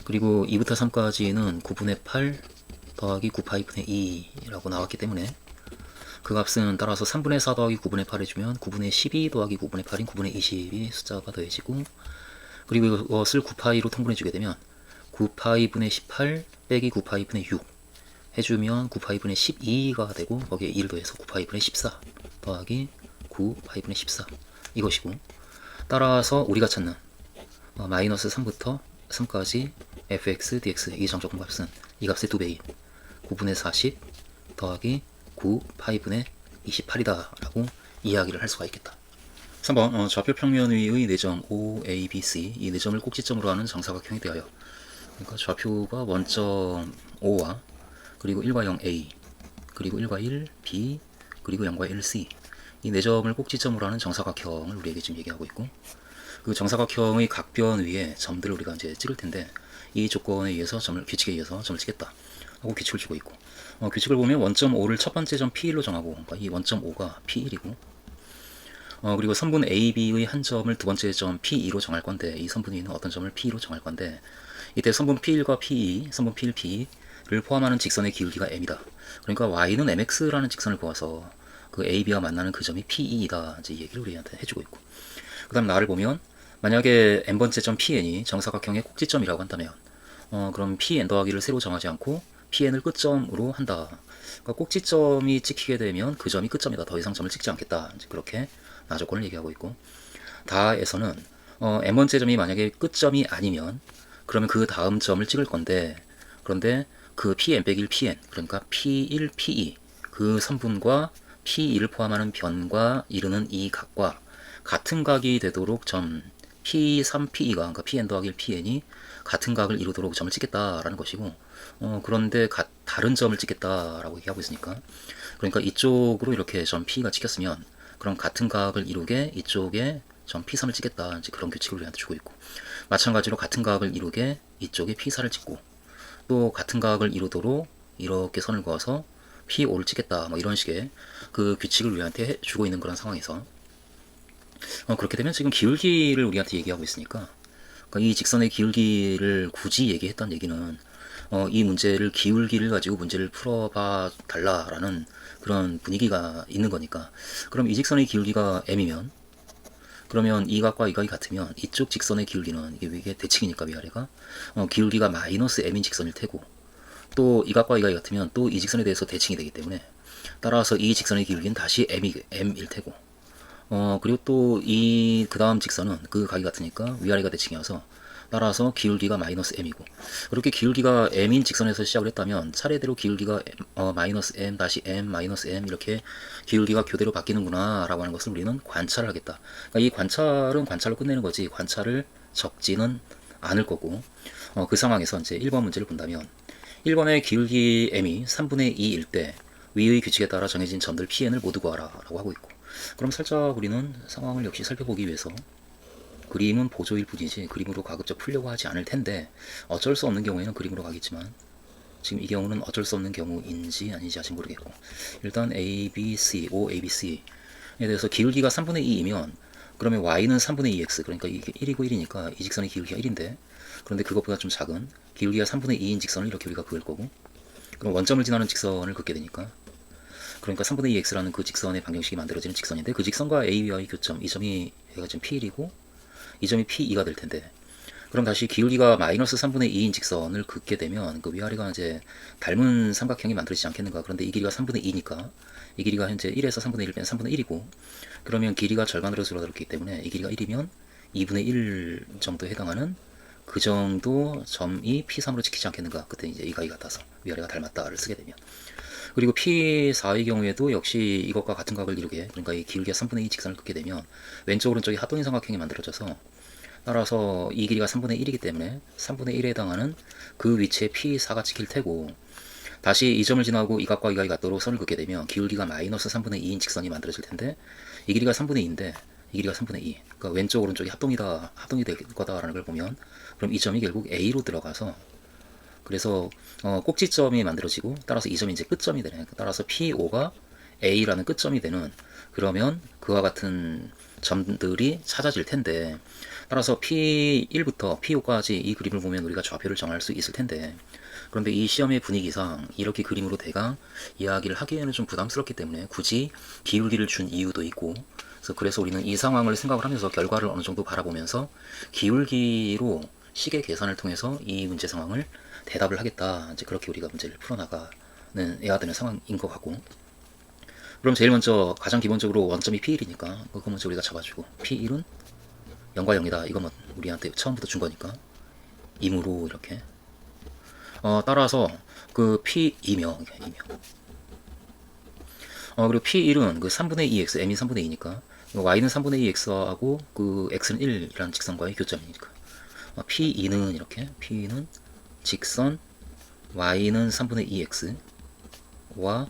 그리고 2부터 3까지는 9분의 8 더하기 9파이분의 2라고 나왔기 때문에 그 값은 따라서 3분의 4 더하기 9분의 8 해주면 9분의 12 더하기 9분의 8인 9분의 20이 숫자가 더해지고, 그리고 이것을 9파이로 통분해주게 되면 9파이분의 18 빼기 9파이분의 6 해주면 9파이분의 12가 되고, 거기에 1을 더해서 9파이분의 14 더하기 9파이분의 14 이것이고, 따라서 우리가 찾는 마이너스 3부터 3까지 fx, dx 이 정적분 값은 이 값의 2배인 9분의 40 더하기 9파이분의 28이다 라고 이야기를 할 수가 있겠다. 3번 좌표 평면 위의 내점 OABC 이 내점을 꼭지점으로 하는 정사각형이 되어요. 그러니까 좌표가 원점 O와 그리고 1과 0 A 그리고 1과 1 B 그리고 0과 1 C 이 내점을 꼭지점으로 하는 정사각형을 우리에게 지금 얘기하고 있고, 그 정사각형의 각변 위에 점들을 우리가 이제 찍을 텐데, 이 조건에 의해서 규칙에 의해서 점을 찍겠다 하고 규칙을 주고 있고, 규칙을 보면 원점 O를 첫 번째 점 P1로 정하고, 그러니까 이 원점 O가 P1이고, 그리고 선분 AB의 한 점을 두 번째 점 P2로 정할 건데, 이 선분 위는 어떤 점을 P2로 정할 건데, 이때 선분 P1과 P2, 선분 P1, P2를 포함하는 직선의 기울기가 M이다. 그러니까 Y는 MX라는 직선을 보아서 그 AB와 만나는 그 점이 P2이다. 이제 얘기를 우리한테 해주고 있고, 그 다음 나를 보면 만약에 n번째 점 Pn이 정사각형의 꼭지점이라고 한다면 그럼 Pn 더하기를 새로 정하지 않고 Pn을 끝점으로 한다. 그러니까 꼭지점이 찍히게 되면 그 점이 끝점이다. 더 이상 점을 찍지 않겠다. 이제 그렇게 나조건을 얘기하고 있고, 다에서는 n번째 점이 만약에 끝점이 아니면 그러면 그 다음 점을 찍을 건데, 그런데 그 Pn 빼기 1 Pn 그러니까 P1 P2 그 선분과 P2를 포함하는 변과 이르는 이 각과 같은 각이 되도록 점 P3, P2가 그러니까 Pn 더하기 1 Pn이 같은 각을 이루도록 점을 찍겠다라는 것이고, 그런데 다른 점을 찍겠다라고 얘기하고 있으니까, 그러니까 이쪽으로 이렇게 점 P가 찍혔으면 그럼 같은 각을 이루게 이쪽에 점 P3을 찍겠다, 이제 그런 규칙을 우리한테 주고 있고, 마찬가지로 같은 각을 이루게 이쪽에 P4를 찍고, 또 같은 각을 이루도록 이렇게 선을 그어서 P5를 찍겠다, 뭐 이런 식의 그 규칙을 우리한테 주고 있는 그런 상황에서, 그렇게 되면 지금 기울기를 우리한테 얘기하고 있으니까, 그러니까 이 직선의 기울기를 굳이 얘기했던 얘기는 이 문제를 기울기를 가지고 문제를 풀어봐 달라라는 그런 분위기가 있는 거니까, 그럼 이 직선의 기울기가 m이면 그러면 이 각과 이 각이 같으면 이쪽 직선의 기울기는 이게 대칭이니까 위아래가 기울기가 마이너스 m인 직선일 테고, 또 이 각과 이 각이 같으면 또 이 직선에 대해서 대칭이 되기 때문에 따라서 이 직선의 기울기는 다시 m일 테고, 그리고 또 그 다음 직선은 그 각이 같으니까 위아래가 대칭이어서 따라서 기울기가 마이너스 m이고, 그렇게 기울기가 m인 직선에서 시작을 했다면 차례대로 기울기가 마이너스 m 다시 m 마이너스 m 이렇게 기울기가 교대로 바뀌는구나 라고 하는 것을 우리는 관찰을 하겠다. 그러니까 이 관찰은 관찰로 끝내는 거지 관찰을 적지는 않을 거고, 그 상황에서 이제 1번 문제를 본다면 1번의 기울기 m이 3분의 2일 때 위의 규칙에 따라 정해진 점들 pn을 모두 구하라 라고 하고 있고, 그럼 살짝 우리는 상황을 역시 살펴보기 위해서 그림은 보조일 뿐이지 그림으로 가급적 풀려고 하지 않을 텐데, 어쩔 수 없는 경우에는 그림으로 가겠지만 지금 이 경우는 어쩔 수 없는 경우인지 아닌지 아직 모르겠고, 일단 A, B, C, O, A, B, C에 대해서 기울기가 3분의 2이면 그러면 Y는 3분의 2x, 그러니까 이게 1이고 1이니까 이 직선의 기울기가 1인데, 그런데 그것보다 좀 작은 기울기가 3분의 2인 직선을 이렇게 우리가 그을 거고, 그럼 원점을 지나는 직선을 긋게 되니까, 그러니까 3분의 2x라는 그 직선의 방정식이 만들어지는 직선인데, 그 직선과 AB와의 교점, 이 점이 얘가 지금 P1이고 이 점이 P2가 될 텐데, 그럼 다시 기울기가 마이너스 3분의 2인 직선을 긋게 되면 그 위아래가 이제 닮은 삼각형이 만들어지지 않겠는가. 그런데 이 길이가 3분의 2니까 이 길이가 현재 1에서 3분의 1을 빼면 3분의 1이고, 그러면 길이가 절반으로 줄어들었기 때문에 이 길이가 1이면 2분의 1 정도에 해당하는 그 정도 점이 P3으로 찍히지 않겠는가. 그때 이제 이 각이 같아서 위아래가 닮았다를 쓰게 되면, 그리고 P4의 경우에도 역시 이것과 같은 각을 이루게, 그러니까 이 기울기가 3분의 2 직선을 긋게 되면 왼쪽 오른쪽이 합동인 삼각형이 만들어져서, 따라서 이 길이가 3분의 1이기 때문에 3분의 1에 해당하는 그 위치에 P4가 찍힐 테고, 다시 이 점을 지나고 이 각과 이 각이 같도록 선을 긋게 되면 기울기가 마이너스 3분의 2인 직선이 만들어질 텐데, 이 길이가 3분의 2인데 이 길이가 3분의 2, 그러니까 왼쪽 오른쪽이 합동이 될 거다라는 걸 보면, 그럼 이 점이 결국 A로 들어가서, 그래서 꼭지점이 만들어지고, 따라서 이 점이 이제 끝점이 되네. 따라서 P5가 A라는 끝점이 되는, 그러면 그와 같은 점들이 찾아질 텐데, 따라서 P1부터 P5까지 이 그림을 보면 우리가 좌표를 정할 수 있을 텐데, 그런데 이 시험의 분위기상 이렇게 그림으로 대강 이야기를 하기에는 좀 부담스럽기 때문에 굳이 기울기를 준 이유도 있고, 그래서 우리는 이 상황을 생각을 하면서 결과를 어느 정도 바라보면서 기울기로 시계 계산을 통해서 이 문제 상황을 대답을 하겠다. 이제 그렇게 우리가 문제를 풀어나가는 해야 되는 상황인 것 같고. 그럼 제일 먼저 가장 기본적으로 원점이 P1이니까 그거 먼저 우리가 잡아주고, P1은 0과 0이다. 이건 뭐 우리한테 처음부터 준 거니까 임으로 이렇게. 따라서 그 P2명, 그리고 P1은 그 3분의 2x, m이 3분의 2니까 y는 3분의 2x하고 그 x는 1이라는 직선과의 교점이니까 P2는 이렇게, P는 직선 y는 3분의 2x와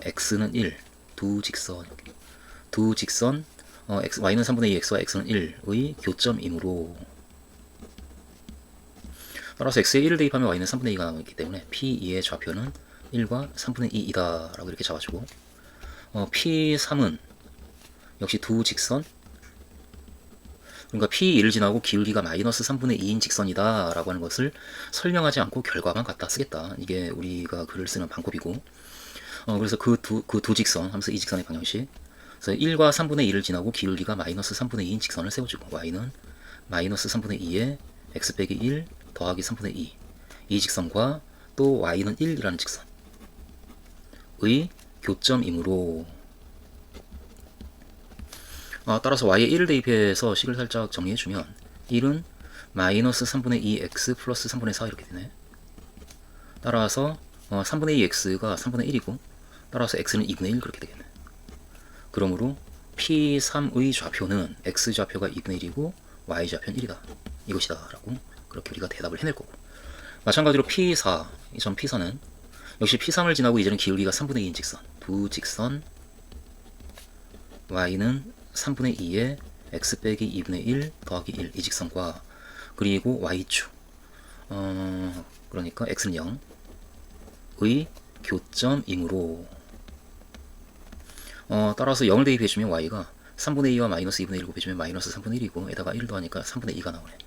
x는 1, 두 직선, 이렇게. 두 직선 y는 3분의 2x와 x는 1의 교점이므로, 따라서 x에 1을 대입하면 y는 3분의 2가 나오기 때문에 P2의 좌표는 1과 3분의 2이다 라고 이렇게 잡아주고, P3은 역시 두 직선, 그러니까 P2를 지나고 기울기가 마이너스 3분의 2인 직선이다 라고 하는 것을 설명하지 않고 결과만 갖다 쓰겠다. 이게 우리가 글을 쓰는 방법이고, 그래서 그 두 직선 하면서 이 직선의 방정식, 그래서 1과 3분의 2를 지나고 기울기가 마이너스 3분의 2인 직선을 세워주고, y는 마이너스 3분의 2에 x 빼기 1 더하기 3분의 2, 이 직선과 또 y는 1이라는 직선의 교점이므로, 따라서 y에 1을 대입해서 식을 살짝 정리해주면 1은 마이너스 3분의 2x 플러스 3분의 4 이렇게 되네. 따라서 3분의 2x가 3분의 1이고, 따라서 x는 2분의 1 그렇게 되겠네. 그러므로 P3의 좌표는 x좌표가 2분의 1이고 y좌표는 1이다. 이것이다 라고 그렇게 우리가 대답을 해낼 거고, 마찬가지로 P4, 이 점 P4는 역시 P3을 지나고 이제는 기울기가 3분의 2인 직선, 두 직선 y는 3분의 2에 x 빼기 2분의 1 더하기 1, 이 직선과 그리고 y축, 그러니까 x는 0의 교점이므로, 따라서 0을 대입해주면 y가 3분의 2와 마이너스 2분의 1 곱해주면 마이너스 3분의 1이고, 에다가 1 더하니까 3분의 2가 나오네.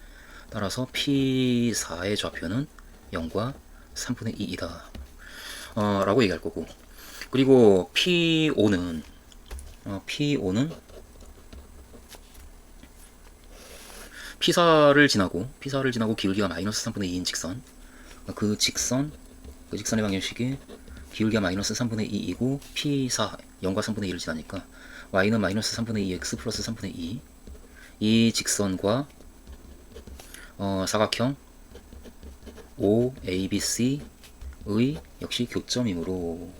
따라서 P4의 좌표는 0과 3분의 2이다 라고 얘기할 거고, 그리고 P5는 P4를 지나고 기울기가 마이너스 3분의 2인 직선, 그 직선의 방정식이 기울기가 마이너스 3분의 2이고 P4 0과 3분의 2를 지나니까 y는 마이너스 3분의 2x 플러스 3분의 2, 이 직선과 사각형 OABC의 역시 교점이므로,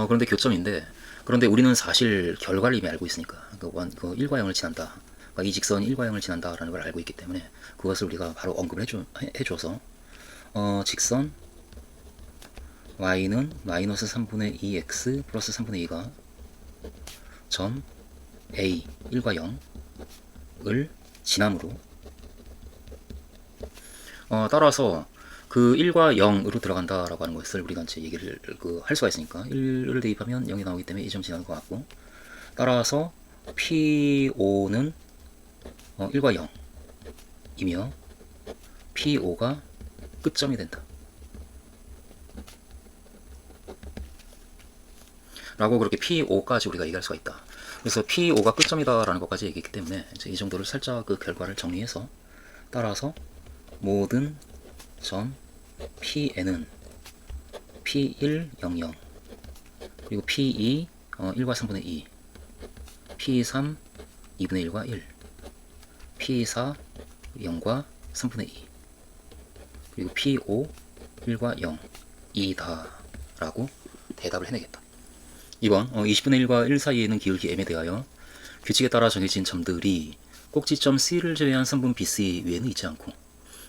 그런데 교점인데, 그런데 우리는 사실 결과를 이미 알고 있으니까, 그 1과 0을 지난다, 그러니까 이 직선이 1과 0을 지난다라는 걸 알고 있기 때문에 그것을 우리가 바로 언급을 해줘서 직선 y는 마이너스 3분의 2x 플러스 3분의 2가 점 A 1과 0을 지남으로, 따라서 그 1과 0으로 들어간다라고 하는 것을 우리가 이제 얘기를 할 수가 있으니까 1을 대입하면 0이 나오기 때문에 이 점 지나는 것 같고, 따라서 P5는 1과 0이며 P5가 끝점이 된다 라고 그렇게 P5까지 우리가 얘기할 수가 있다. 그래서 P5가 끝점이다 라는 것까지 얘기했기 때문에 이제 이 정도를 살짝 그 결과를 정리해서, 따라서 모든 점 Pn은 P1 00, 그리고 P2 1과 3분의 2, P3 2분의 1과 1, P4 0과 3분의 2, 그리고 P5 1과 0 2다 라고 대답을 해내겠다. 2번 20분의 1과 1 사이에는 기울기 m에 대하여 규칙에 따라 정해진 점들이 꼭지점 C를 제외한 선분 BC 위에는 있지 않고,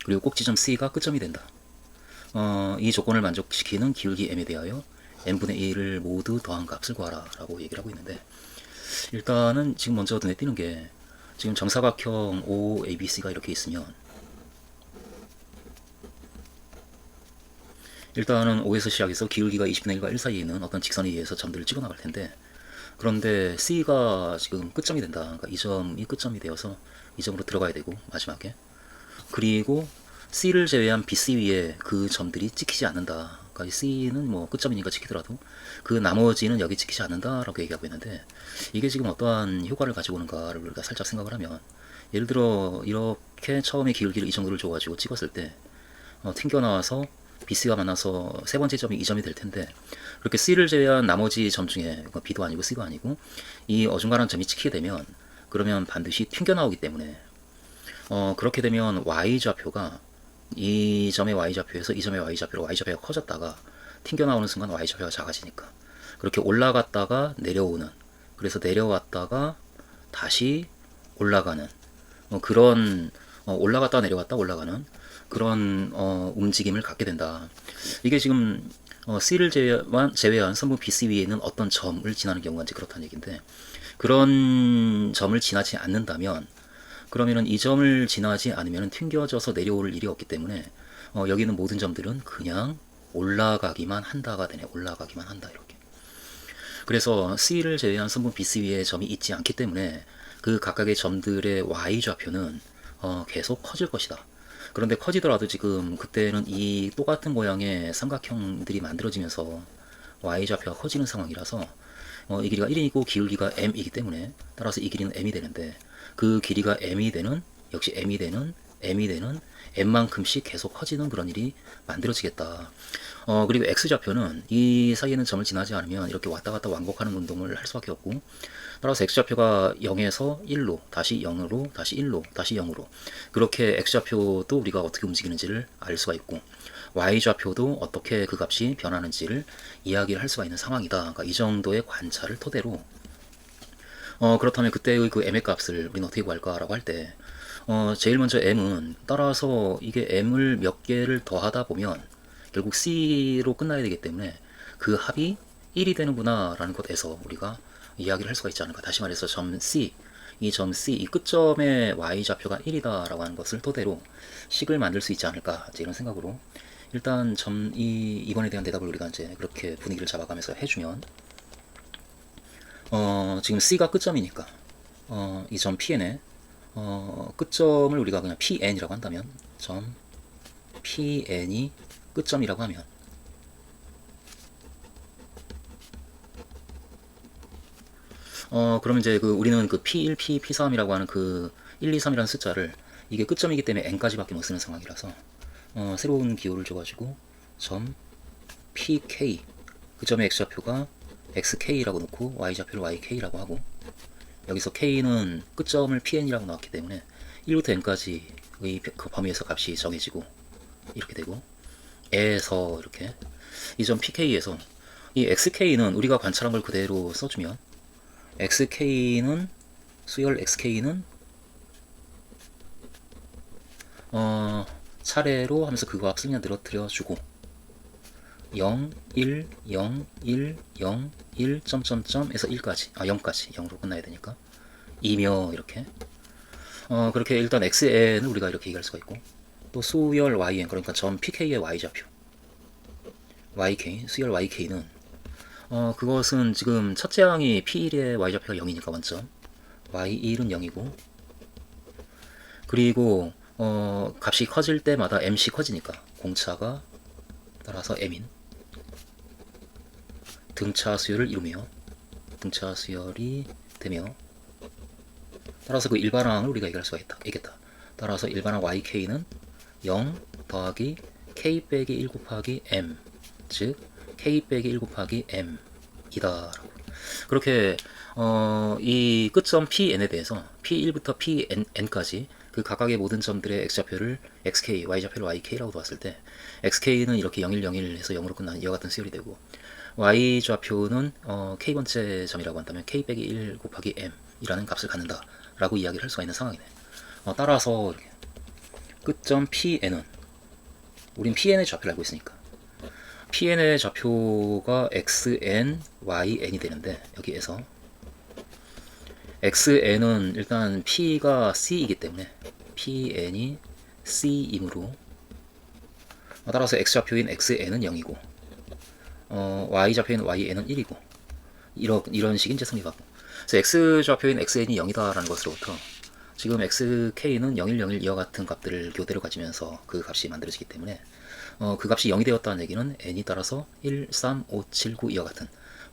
그리고 꼭지점 C가 끝점이 된다. 이 조건을 만족시키는 기울기 m에 대하여 n분의 1을 모두 더한 값을 구하라 라고 얘기를 하고 있는데, 일단은 지금 먼저 눈에 띄는 게, 지금 정사각형 OABC가 이렇게 있으면 일단은 O에서 시작해서 기울기가 20분의 1과 1 사이에 있는 어떤 직선에 의해서 점들을 찍어 나갈 텐데, 그런데 C가 지금 끝점이 된다. 그러니까 이 점이 끝점이 되어서 이 점으로 들어가야 되고 마지막에. 그리고 C를 제외한 BC 위에 그 점들이 찍히지 않는다. 그러니까 C는 뭐 끝점이니까 찍히더라도 그 나머지는 여기 찍히지 않는다라고 얘기하고 있는데, 이게 지금 어떠한 효과를 가지고 오는가를 우리가 살짝 생각을 하면, 예를 들어 이렇게 처음에 기울기를 이 정도를 줘가지고 찍었을 때 튕겨나와서 BC가 만나서 세 번째 점이 이 점이 될 텐데, 그렇게 C를 제외한 나머지 점 중에 B도 아니고 C도 아니고 이 어중간한 점이 찍히게 되면, 그러면 반드시 튕겨나오기 때문에 그렇게 되면 y좌표가 이 점의 y좌표에서 이 점의 y좌표로 y좌표가 커졌다가 튕겨나오는 순간 y좌표가 작아지니까 그렇게 올라갔다가 내려오는, 그래서 내려왔다가 다시 올라가는 그런 올라갔다 내려갔다 올라가는 그런 움직임을 갖게 된다. 이게 지금 C를 제외한 선분 BC 위에 있는 어떤 점을 지나는 경우가 이제 그렇다는 얘기인데, 그런 점을 지나지 않는다면, 그러면은 이 점을 지나지 않으면 튕겨져서 내려올 일이 없기 때문에 여기 있는 모든 점들은 그냥 올라가기만 한다가 되네. 올라가기만 한다, 이렇게. 그래서 C를 제외한 선분 BC 위에 점이 있지 않기 때문에 그 각각의 점들의 y좌표는 계속 커질 것이다. 그런데 커지더라도 지금 그때는 이 똑같은 모양의 삼각형들이 만들어지면서 y좌표가 커지는 상황이라서 이 길이가 1이고 기울기가 m이기 때문에 따라서 이 길이는 m이 되는데, 그 길이가 m이 되는, 역시 m이 되는 m만큼씩 계속 커지는 그런 일이 만들어지겠다. 그리고 x좌표는 이 사이에는 점을 지나지 않으면 이렇게 왔다 갔다 왕복하는 운동을 할 수밖에 없고, 따라서 x좌표가 0에서 1로, 다시 0으로, 다시 1로, 다시 0으로, 그렇게 x좌표도 우리가 어떻게 움직이는지를 알 수가 있고, y좌표도 어떻게 그 값이 변하는지를 이야기를 할 수가 있는 상황이다. 그러니까 이 정도의 관찰을 토대로 그렇다면 그때의 그 m의 값을 우리는 어떻게 구할까라고 할 때, 제일 먼저 m은, 따라서 이게 m을 몇 개를 더하다 보면 결국 c로 끝나야 되기 때문에 그 합이 1이 되는구나 라는 것에서 우리가 이야기를 할 수가 있지 않을까. 다시 말해서 점 C, 이 점 C, 이 끝점의 y좌표가 1이다 라고 하는 것을 토대로 식을 만들 수 있지 않을까, 이런 생각으로 일단 이번에 대한 대답을 우리가 이제 그렇게 분위기를 잡아가면서 해주면, 지금 C가 끝점이니까 이 점 Pn의 끝점을 우리가 그냥 Pn이라고 한다면, 점 Pn이 끝점이라고 하면, 그러면 이제 우리는 그 P1, P, P3이라고 하는 그 1, 2, 3이라는 숫자를, 이게 끝점이기 때문에 n까지밖에 못 쓰는 상황이라서 새로운 기호를 줘가지고 점 PK, 그 점의 x좌표가 xk라고 놓고 y좌표를 yK라고 하고, 여기서 k는 끝점을 pn이라고 나왔기 때문에 1부터 n까지의 그 범위에서 값이 정해지고 이렇게 되고, 에서 이렇게 이 점 pk에서 이 xk는 우리가 관찰한 걸 그대로 써주면, xk는 수열 xk는 차례로 하면서 그 값을 그냥 늘어뜨려주고 0, 1, 0, 1, 0, 1, 점점점에서 1까지, 0까지, 0으로 끝나야 되니까 2며 이렇게 그렇게 일단 xn을 우리가 이렇게 얘기할 수가 있고, 또 수열 yn, 그러니까 점 pk의 y좌표 yk, 수열 yk는 그것은 지금 첫째 항이 p1의 y좌표가 0이니까 원점, y1은 0이고, 그리고 값이 커질 때마다 mc 커지니까 공차가 따라서 m인 등차 수열을 이루며, 등차 수열이 되며, 따라서 그 일반항을 우리가 얘기할 수가 있겠다. 따라서 일반항 YK는 0 더하기 K 빼기 1 곱하기 M, 즉 K 빼기 1 곱하기 M 이다. 그렇게 이 끝점 Pn에 대해서 P1부터 Pn까지 그 각각의 모든 점들의 x좌표를 xk, y좌표를 yk라고 뒀을 때, xk는 이렇게 0, 1, 0, 1 해서 0으로 끝나는 이와 같은 수열이 되고, y좌표는 k번째 점이라고 한다면 k 빼기 1 곱하기 m 이라는 값을 갖는다 라고 이야기를 할 수가 있는 상황이네. 따라서 이렇게 끝점 Pn은, 우린 Pn의 좌표를 알고 있으니까 Pn의 좌표가 xn, yn이 되는데, 여기에서 xn은 일단 P가 C이기 때문에 Pn이 C이므로, 따라서 x좌표인 xn은 0이고 y좌표인 yn은 1이고, 이런 식인 이제 성립하고. 그래서 x좌표인 xn이 0이다라는 것으로부터 지금 xk는 0, 1, 0, 1 이와 같은 값들을 교대로 가지면서 그 값이 만들어지기 때문에 그 값이 0이 되었다는 얘기는 n이 따라서 1, 3, 5, 7, 9 이와 같은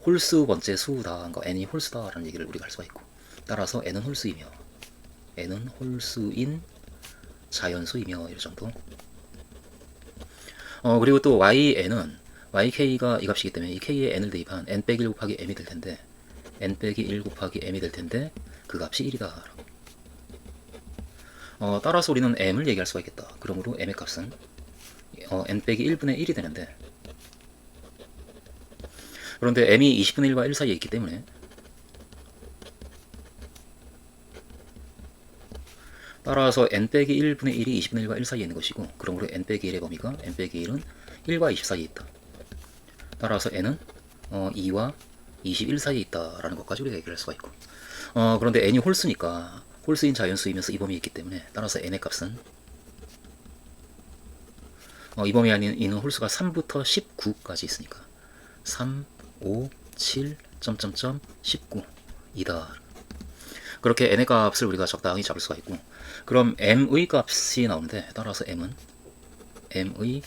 홀수 번째 수다, 그러니까 n이 홀수다라는 얘기를 우리가 할 수가 있고, 따라서 n은 홀수이며 n은 홀수인 자연수이며 이럴 정도. 그리고 또 yn은 yk가 이 값이기 때문에 이 k에 n을 대입한 n 빼기 1 곱하기 m이 될 텐데 n 빼기 1 곱하기 m이 될 텐데 그 값이 1이다. 따라서 우리는 m을 얘기할 수가 있겠다. 그러므로 m의 값은 n 빼기 1분의 1이 되는데, 그런데 m이 20분의 1과 1 사이에 있기 때문에 따라서 n 빼기 1분의 1이 20분의 1과 1 사이에 있는 것이고, 그러므로 n 빼기 1의 범위가 n 빼기 1은 1과 20 사이에 있다. 따라서 n은 2와 21 사이에 있다라는 것까지 우리가 얘기할 수가 있고, 그런데 n이 홀수니까 홀수인 자연수이면서 이 범위에 있기 때문에 따라서 n의 값은 이 범위 안에 있는 홀수가 3부터 19까지 있으니까 3, 5, 7, 19 이다. 그렇게 n의 값을 우리가 적당히 잡을 수가 있고, 그럼 m의 값이 나오는데, 따라서 m의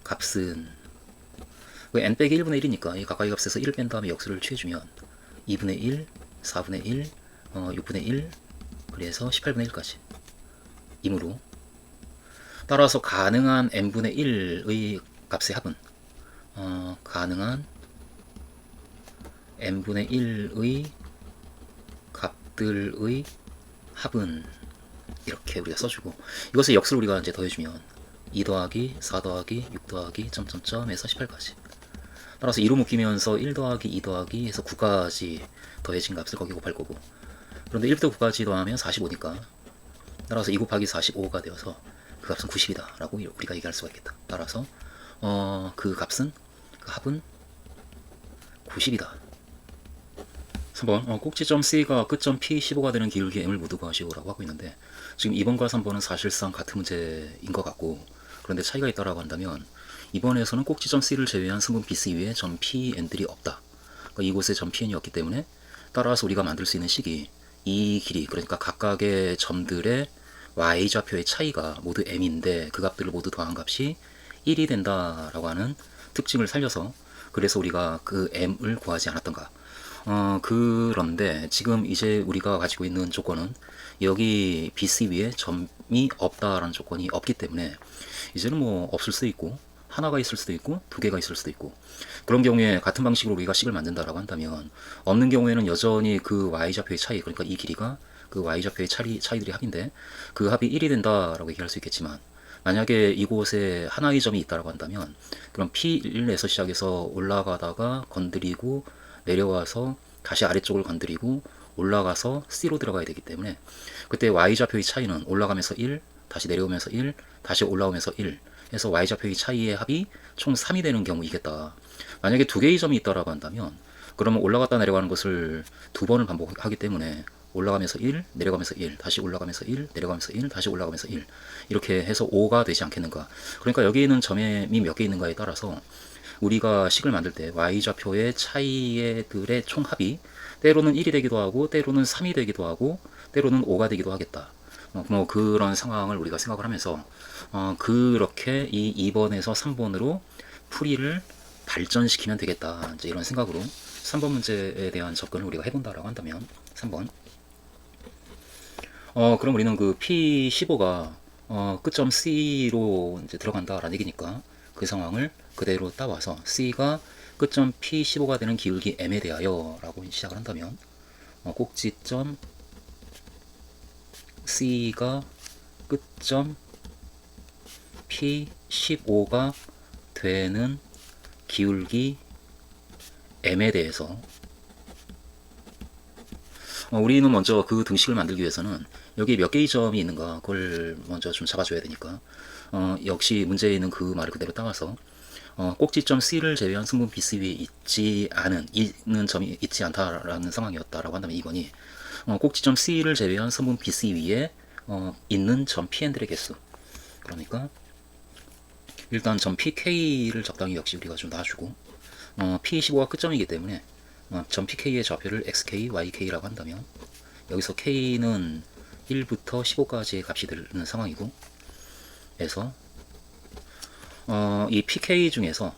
값은 n 빼기 1분의 1이니까 이 가까이 값에서 1을 뺀 다음에 역수를 취해주면 2분의 1, 4분의 1, 6분의 1, 그래서 18분의 1까지 이므로, 따라서 가능한 n분의 1의 값의 합은 가능한 n분의 1의 값들의 합은 이렇게 우리가 써주고, 이것을 역수를 우리가 이제 더해주면 2 더하기 4 더하기 6 더하기 점점점에서 18까지, 따라서 2로 묶이면서 1 더하기 2 더하기 해서 9까지 더해진 값을 거기 곱할 거고, 그런데 1부터 9까지 더하면 45니까 따라서 2 곱하기 45가 되어서 그 값은 90이다 라고 우리가 얘기할 수가 있겠다. 따라서 그 값은, 그 합은 90이다. 3번 꼭지점 C가 끝점 P15가 되는 기울기 M을 모두 구하시오라고 하고 있는데, 지금 2번과 3번은 사실상 같은 문제인 것 같고, 그런데 차이가 있다라고 한다면 2번에서는 꼭지점 C를 제외한 승분 BC 위에 점 PN들이 없다. 그러니까 이곳에 점 PN이 없기 때문에 따라서 우리가 만들 수 있는 식이 이 길이, 그러니까 각각의 점들의 y좌표의 차이가 모두 m인데 그 값들을 모두 더한 값이 1이 된다라고 하는 특징을 살려서, 그래서 우리가 그 m을 구하지 않았던가. 그런데 지금 이제 우리가 가지고 있는 조건은 여기 BC 위에 점이 없다라는 조건이 없기 때문에 이제는 뭐 없을 수도 있고 하나가 있을 수도 있고 두 개가 있을 수도 있고, 그런 경우에 같은 방식으로 우리가 식을 만든다라고 한다면 없는 경우에는 여전히 그 y좌표의 차이, 그러니까 이 길이가 그 y좌표의 차이들이 합인데 그 합이 1이 된다라고 얘기할 수 있겠지만, 만약에 이곳에 하나의 점이 있다라고 한다면 그럼 P1에서 시작해서 올라가다가 건드리고 내려와서 다시 아래쪽을 건드리고 올라가서 C로 들어가야 되기 때문에 그때 y좌표의 차이는 올라가면서 1, 다시 내려오면서 1, 다시 올라오면서 1 해서 y좌표의 차이의 합이 총 3이 되는 경우이겠다. 만약에 두 개의 점이 있다라고 한다면 그러면 올라갔다 내려가는 것을 두 번을 반복하기 때문에 올라가면서 1, 내려가면서 1, 다시 올라가면서 1, 내려가면서 1, 다시 올라가면서 1 이렇게 해서 5가 되지 않겠는가. 그러니까 여기 있는 점이 몇 개 있는가에 따라서 우리가 식을 만들 때 y좌표의 차이들의 총합이 때로는 1이 되기도 하고 때로는 3이 되기도 하고 때로는 5가 되기도 하겠다. 뭐 그런 상황을 우리가 생각을 하면서 그렇게 이 2번에서 3번으로 풀이를 발전시키면 되겠다. 이제 이런 생각으로 3번 문제에 대한 접근을 우리가 해본다라고 한다면 3번. 그럼 우리는 그 P15가 끝점 C로 이제 들어간다라는 얘기니까 그 상황을 그대로 따와서 C가 끝점 P15가 되는 기울기 M에 대하여 라고 시작을 한다면 꼭지점 C가 끝점 P15가 되는 기울기 M에 대해서 우리는 먼저 그 등식을 만들기 위해서는 여기 몇 개의 점이 있는가 그걸 먼저 좀 잡아줘야 되니까 역시 문제에 있는 그 말을 그대로 따와서 꼭지점 C를 제외한 승분 BC 위에 있는 점이 있지 않다라는 상황이었다라고 한다면 2번이 꼭지점 C를 제외한 승분 BC 위에 있는 점 PN들의 개수, 그러니까 일단 점 PK를 적당히 역시 우리가 좀 놔주고 P15가 끝점이기 때문에 점 PK의 좌표를 xk, yk라고 한다면 여기서 k는 1부터 15까지의 값이 되는 상황이고, 그래서 이 pk 중에서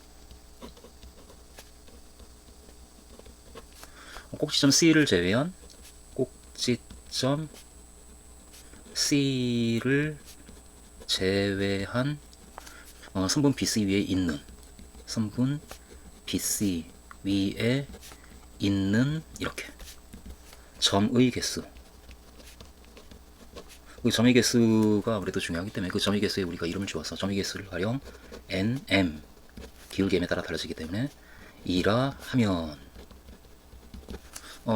꼭지점 c를 제외한 꼭지점 c를 제외한 선분 BC 위에 있는 선분 BC 위에 있는 이렇게 점의 개수, 그 점의 개수가 아무래도 중요하기 때문에 그 점의 개수에 우리가 이름을 주어서 점의 개수를 가령 nm, 기울기 m에 따라 달라지기 때문에 이라 하면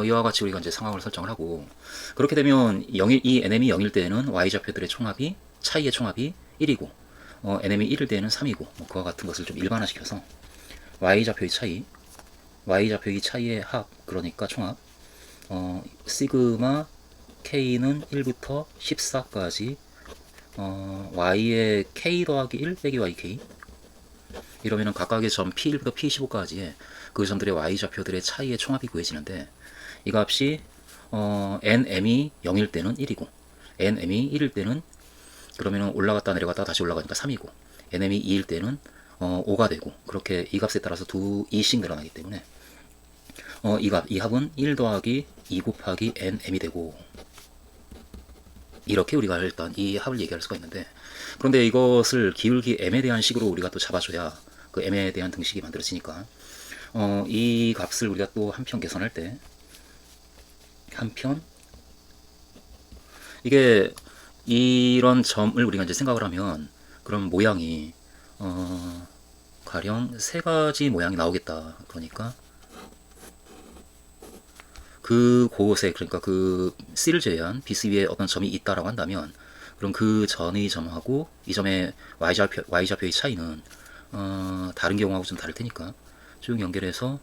이와 같이 우리가 이제 상황을 설정을 하고, 그렇게 되면 이 nm이 0일 때에는 y좌표들의 총합이 차이의 총합이 1이고 nm이 1일 때에는 3이고 그와 같은 것을 좀 일반화시켜서 y좌표의 차이의 합, 그러니까 총합 시그마 k는 1부터 14까지 y의 k 더하기 1 빼기 yk, 이러면은 각각의 점 p1부터 p15까지의 그 점들의 y좌표들의 차이의 총합이 구해지는데, 이 값이 nm이 0일 때는 1이고 nm이 1일 때는 그러면은 올라갔다 내려갔다 다시 올라가니까 3이고 nm이 2일 때는 5가 되고, 그렇게 이 값에 따라서 2씩 늘어나기 때문에 이 합은 1 더하기 2 곱하기 nm이 되고, 이렇게 우리가 일단 이 합을 얘기할 수가 있는데, 그런데 이것을 기울기 m에 대한 식으로 우리가 또 잡아줘야 그 m에 대한 등식이 만들어지니까 이 값을 우리가 또 한편 계산할 때 한편 이게 이런 점을 우리가 이제 생각을 하면 그럼 모양이 가령 세 가지 모양이 나오겠다. 그러니까 그곳에, 그러니까 그 C를 제외한 BC 위에 어떤 점이 있다라고 한다면, 그럼 그 전의 점하고 이 점의 y좌표의 차이는 다른 경우하고 좀 다를 테니까 쭉 연결해서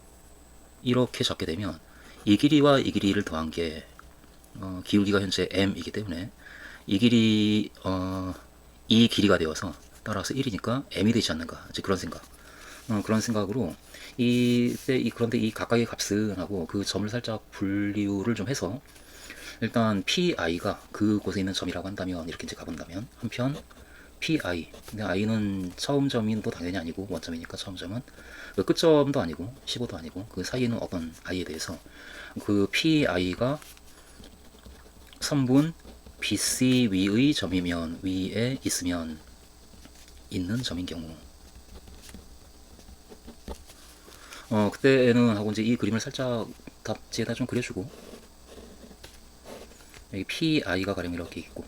이렇게 잡게 되면 이 길이와 이 길이를 더한 게 기울기가 현재 m이기 때문에 이 길이 이 길이가 되어서 따라서 1이니까 m이 되지 않는가, 이제 그런 생각. 그런 생각으로 그런데 이 각각의 값은 하고 그 점을 살짝 분류를 좀 해서, 일단 pi가 그곳에 있는 점이라고 한다면 이렇게 이제 가본다면, 한편 pi, 근데 i는 처음 점도 당연히 아니고 원점이니까 처음 점은 그 끝점도 아니고 15도 아니고 그 사이에는 어떤 i에 대해서 그 pi가 선분 BC 위의 점이면, 위에 있는 점인 경우, 그때는 하고 이제 이 그림을 살짝 답지에다 좀 그려주고, 여기 pi가 가령 이렇게 있고,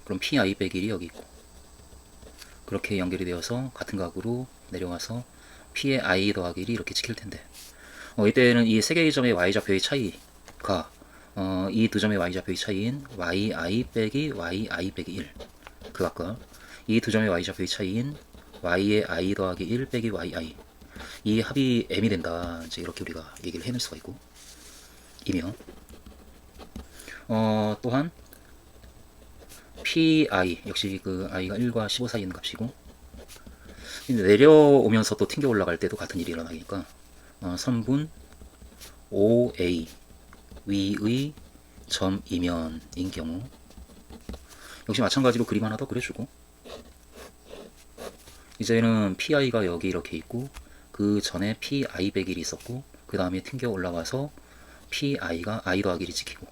그럼 pi 빼기 1이 여기 있고, 그렇게 연결이 되어서 같은 각으로 내려와서 p의 i 더하기 1이 이렇게 찍힐 텐데, 이때는 이 세 개의 점의 y좌표의 차이가 이 두 점의 y좌표의 차이인 yi 빼기 yi 빼기 1, 그 각각 이 두 점의 y좌표의 차이인 y의 i 더하기 1 빼기 yi, 이 합이 m이 된다, 이제 이렇게 우리가 얘기를 해낼 수가 있고, 이며 또한 pi 역시 그 i가 1과 15 사이에 있는 값이고, 내려오면서 또 튕겨 올라갈 때도 같은 일이 일어나니까 선분 OA 위의 점이면인 경우 역시 마찬가지로 그림 하나 더 그려주고, 이제는 pi가 여기 이렇게 있고 그 전에 pi 100일이 있었고 그 다음에 튕겨 올라가서 pi가 i 더하기 1이 찍히고,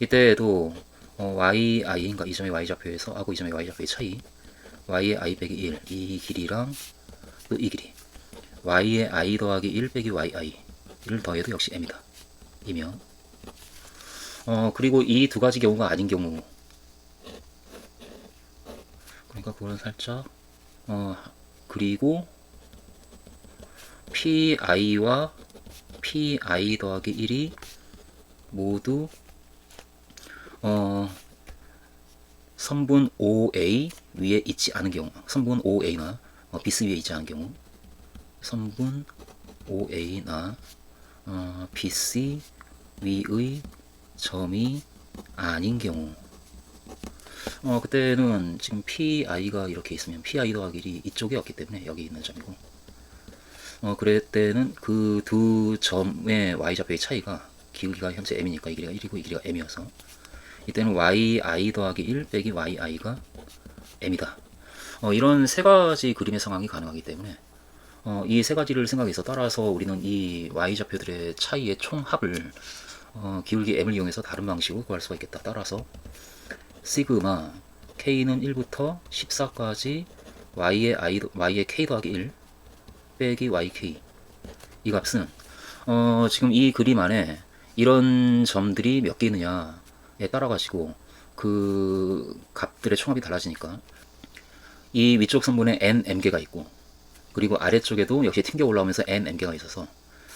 이때에도 yi인가 이 점의 y좌표에서 하고 이 점의 y좌표의 차이 y의 i 빼기 1, 이 길이랑 또 이 길이 y의 i 더하기 1 빼기 yi를 더해도 역시 m이다 이면, 그리고 이 두 가지 경우가 아닌 경우, 그러니까 그거는 살짝 그리고 pi와 pi 더하기 1이 모두 선분 OA 위에 있지 않은 경우, 선분 OA나 BC 위에 있지 않은 경우, 선분 OA나 BC 위의 점이 아닌 경우, 그때는 지금 pi가 이렇게 있으면 pi 더하기 1이 이쪽에 없기 때문에 여기 있는 점이고, 그럴 때는 그 두 점의 y좌표의 차이가 기울기가 현재 m이니까 이 길이가 1이고 이 길이가 m이어서 이때는 yi 더하기 1 빼기 yi가 m이다. 이런 세 가지 그림의 상황이 가능하기 때문에 이 세 가지를 생각해서 따라서 우리는 이 y좌표들의 차이의 총합을 기울기 m을 이용해서 다른 방식으로 구할 수가 있겠다. 따라서 시그마 k는 1부터 14까지 y의 k 더하기 1 빼기 yk 이 값은 지금 이 그림 안에 이런 점들이 몇 개 있느냐에 따라 가지고 그 값들의 총합이 달라지니까 이 위쪽 선분에 n m개가 있고 그리고 아래쪽에도 역시 튕겨 올라오면서 n m개가 있어서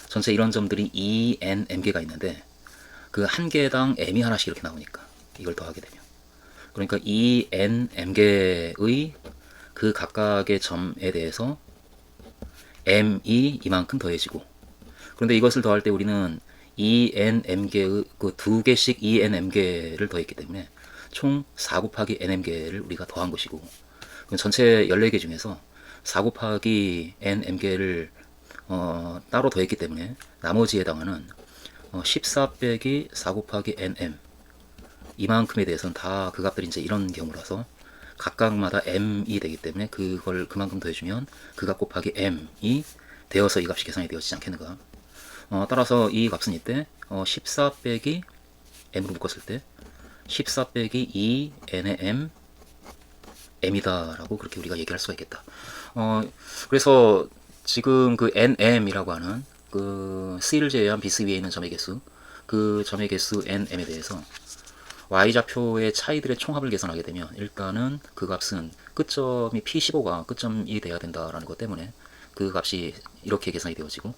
전체 이런 점들이 2n m개가 있는데 그 한 개당 m이 하나씩 이렇게 나오니까 이걸 더하게 되면 그러니까 2n m개의 그 각각의 점에 대해서 m이 이만큼 더해지고 그런데 이것을 더할 때 우리는 2n m개의 그 두 개씩 2n m개를 더했기 때문에 총 4 곱하기 n m개를 우리가 더한 것이고 전체 14개 중에서 4 곱하기 n m개를 따로 더했기 때문에 나머지에 해당하는 14 빼기 4 곱하기 nm 이만큼에 대해서는 다 그 값들이 이제 이런 경우라서 각각마다 m이 되기 때문에 그걸 그만큼 더해주면 그 값 곱하기 m이 되어서 이 값이 계산이 되어지지 않겠는가. 따라서 이 값은 이때 14 빼기 m으로 묶었을 때 14 빼기 2n의 m이다 라고 그렇게 우리가 얘기할 수가 있겠다. 그래서 지금 그 nm이라고 하는 그 c를 제외한 bc 위에 있는 점의 개수 그 점의 개수 nm에 대해서 y좌표의 차이들의 총합을 계산하게 되면 일단은 그 값은 끝점이 P15가 끝점이 돼야 된다라는 것 때문에 그 값이 이렇게 계산이 되어지고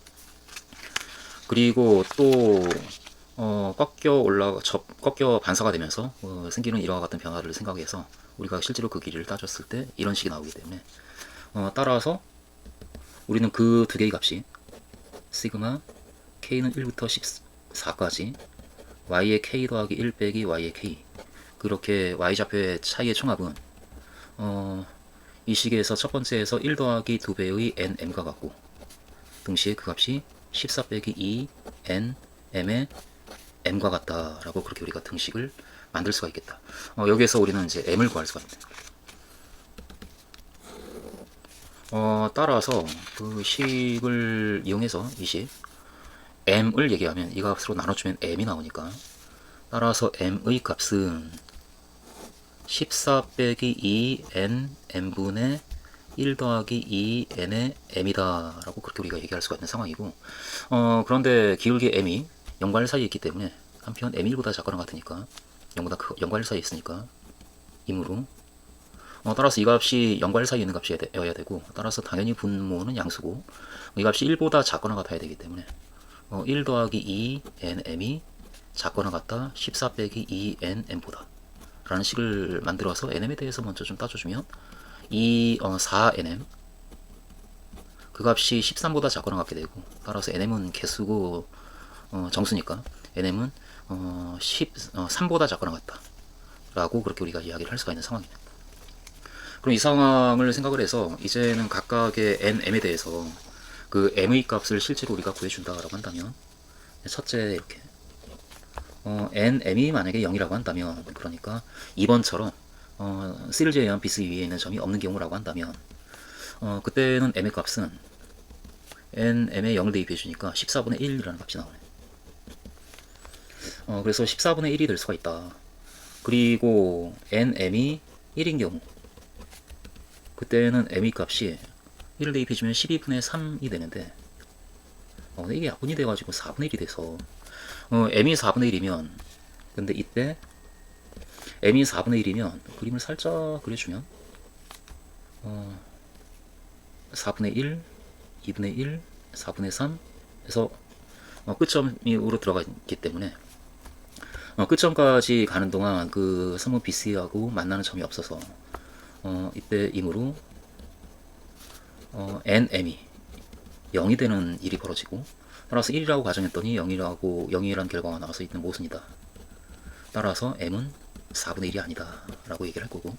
그리고 또 꺾여 반사가 되면서 생기는 이와 같은 변화를 생각해서 우리가 실제로 그 길이를 따졌을 때 이런 식이 나오기 때문에 따라서 우리는 그 두 개의 값이 시그마 k는 1부터 14까지 y의 k 더하기 1 빼기 y의 k 그렇게 y좌표의 차이의 총합은 이 식에서 첫 번째에서 1 더하기 2배의 nm과 같고 동시에 그 값이 14 빼기 2 nm의 m과 같다라고 그렇게 우리가 등식을 만들 수가 있겠다. 여기에서 우리는 이제 m을 구할 수가 있는. 따라서 그 식을 이용해서 이 식 m을 얘기하면 이 값으로 나눠주면 m이 나오니까 따라서 m의 값은 14 빼기 2n m분의 1 더하기 2n의 m이다 라고 그렇게 우리가 얘기할 수가 있는 상황이고 그런데 기울기 m이 0과 1 사이에 있기 때문에 한편 m이 1보다 작거나 같으니까 0과 1 사이에 있으니까 이므로 따라서 이 값이 0과 1 사이에 있는 값이어야 되고 따라서 당연히 분모는 양수고 이 값이 1보다 작거나 같아야 되기 때문에 1 더하기 2nm이 작거나 같다 14 빼기 2nm보다 라는 식을 만들어서 nm에 대해서 먼저 좀 따져주면 이 4nm 그 값이 13보다 작거나 같게 되고 따라서 nm은 개수고 정수니까 nm은 13보다 작거나 같다 라고 그렇게 우리가 이야기를 할 수가 있는 상황입니다. 그럼 이 상황을 생각을 해서 이제는 각각의 nm에 대해서 그 m의 값을 실제로 우리가 구해준다라고 한다면 첫째 이렇게 nm이 만약에 0이라고 한다면 그러니까 2번처럼 c를 제외한 bc 위에 있는 점이 없는 경우라고 한다면 그때는 m의 값은 nm에 0을 대입해 주니까 14분의 1이라는 값이 나오네. 그래서 14분의 1이 될 수가 있다. 그리고 nm이 1인 경우 그때는 m의 값이 1을 대입해주면 12분의 3이 되는데 이게 약분이 돼가지고 4분의 1이 돼서 m이 4분의 1이면 근데 이때 m이 4분의 1이면 그림을 살짝 그려주면 4분의 1, 2분의 1, 4분의 3 해서 끝점으로 들어가 있기 때문에 끝점까지 가는 동안 그 선분 BC하고 만나는 점이 없어서 이때 이므로 nm이 0이 되는 일이 벌어지고 따라서 1이라고 가정했더니 0이라는 결과가 나와서 있는 모순이다. 따라서 m은 4분의 1이 아니다 라고 얘기를 할 거고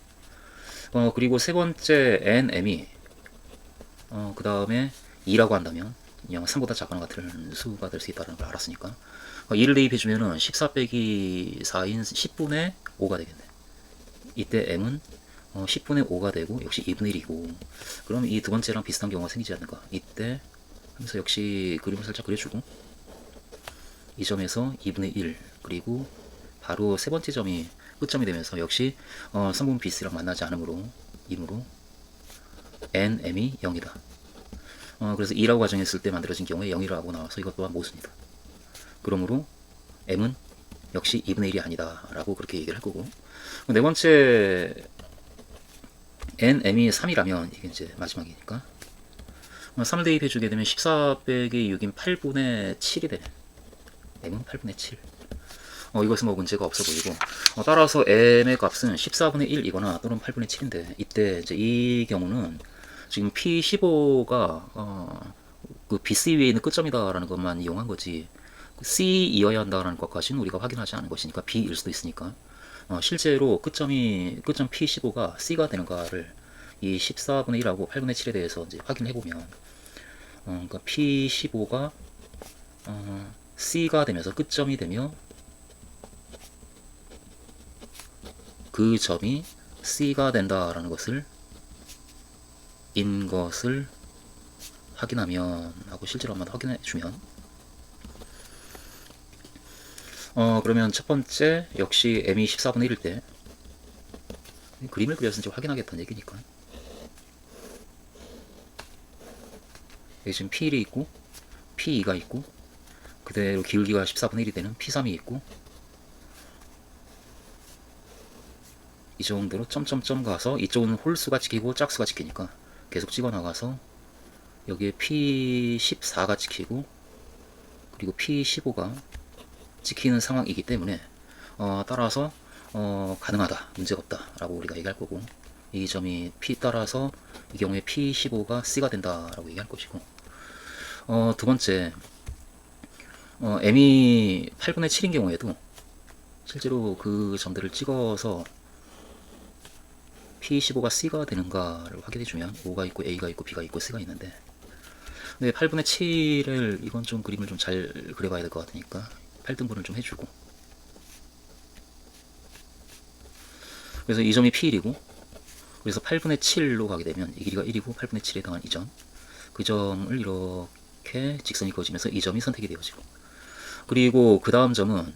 그리고 세 번째 nm이 그 다음에 2라고 한다면 0, 3보다 작거나 같은 수가 될 수 있다는 걸 알았으니까 2를 대입해주면 14 빼기 4인 10분의 5가 되겠네. 이때 m은 10분의 5가 되고 역시 2분의 1이고, 그럼 이 두 번째랑 비슷한 경우가 생기지 않을까. 이때 하면서 역시 그림을 살짝 그려주고, 이 점에서 2분의 1, 그리고 바로 세 번째 점이 끝점이 되면서 역시 성분 BC랑 만나지 않으므로 이므로 nm이 0이다. 그래서 2라고 가정했을 때 만들어진 경우에 0이라고 나와서 이것 또한 모순이다. 그러므로 m은 역시 2분의 1이 아니다 라고 그렇게 얘기를 할 거고, 네 번째 nm이 3이라면 이게 이제 마지막이니까 3을 대입해주게 되면 14 빼기 6인 8분의 7이 되네. m은 8분의 7. 이것은 뭐 문제가 없어 보이고, 따라서 m의 값은 14분의 1이거나 또는 8분의 7인데, 이때 이제 이 경우는 지금 P15가 그 BC 위에 있는 끝점이다라는 것만 이용한 거지, C이어야 한다라는 것까지는 우리가 확인하지 않은 것이니까 B일 수도 있으니까 실제로 끝점 P15가 C가 되는가를 이 14분의 1하고 8분의 7에 대해서 이제 확인해보면, 그러니까 P15가 C가 되면서 끝점이 되며 그 점이 C가 된다라는 것을 확인하면 하고 실제로 한번 확인해 주면, 그러면 첫 번째 역시 m이 14분의 1일 때 그림을 그렸는지 확인하겠다는 얘기니까, 여기 지금 P1이 있고 P2가 있고 그대로 기울기가 14분의 1이 되는 P3이 있고, 이 정도로 점점점 가서 이쪽은 홀수가 찍히고 짝수가 찍히니까 계속 찍어 나가서 여기에 P14가 찍히고 그리고 P15가 찍히는 상황이기 때문에 따라서 가능하다, 문제가 없다 라고 우리가 얘기할 거고, 이 점이 P 따라서 이 경우에 P15가 C가 된다 라고 얘기할 것이고, 두 번째 m이 8분의 7인 경우에도 실제로 그 점들을 찍어서 P15가 C가 되는가를 확인해주면 5가 있고 A가 있고 B가 있고 C가 있는데, 근데 8분의 7을 이건 좀 그림을 좀 잘 그려봐야 될 것 같으니까 8등분을 좀 해주고, 그래서 이 점이 P1이고 그래서 8분의 7로 가게 되면 이 길이가 1이고 8분의 7에 해당한 이 점, 그 점을 이렇게 직선이 그어지면서 이 점이 선택이 되어지고, 그리고 그 다음 점은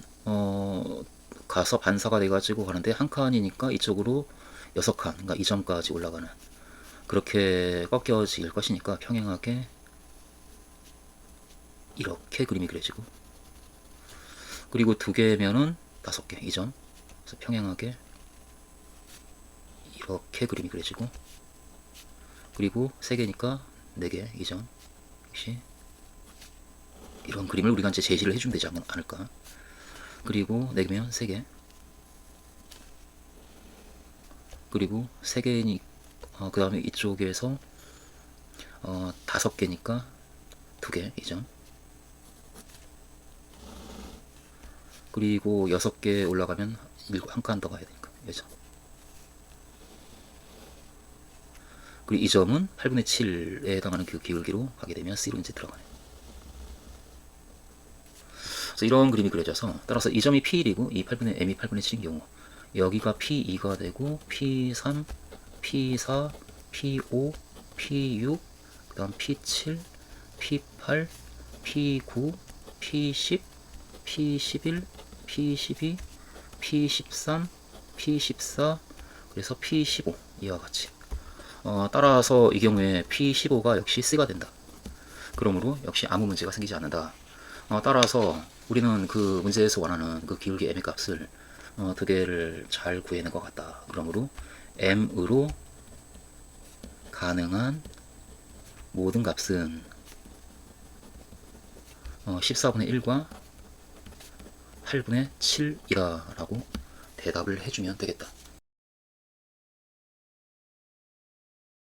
가서 반사가 돼가지고 가는데 한 칸이니까 이쪽으로 6칸, 그러니까 이 점까지 올라가는, 그렇게 꺾여질 것이니까 평행하게 이렇게 그림이 그려지고, 그리고 두 개면은 5개, 이 점, 그래서 평행하게 이렇게 그림이 그려지고, 그리고 3개니까 4개, 이 점, 역시 이런 그림을 우리가 이제 제시를 해주면 되지 않을까. 그리고 4개면 3개, 그리고 3개니 그 다음에 이쪽에서 5개니까 2개, 이 점, 그리고 6개 올라가면 한 칸 더 가야 되니까 이 점, 그리고 이 점은 8분의 7에 해당하는 그 기울기로 가게 되면 C로 이제 들어가네. 그래서 이런 그림이 그려져서, 따라서 이 점이 P1이고 이 8분의 m이 8분의 7인 경우 여기가 P2가 되고 P3, P4, P5, P6, 그 다음 P7, P8, P9, P10, P11, P12, P13, P14, 그래서 P15 이와 같이 따라서 이 경우에 P15가 역시 C가 된다. 그러므로 역시 아무 문제가 생기지 않는다. 따라서 우리는 그 문제에서 원하는 그 기울기 m의 값을 두 개를 잘 구해낸 것 같다. 그러므로 m으로 가능한 모든 값은 14분의 1과 8분의 7이다 라고 대답을 해주면 되겠다.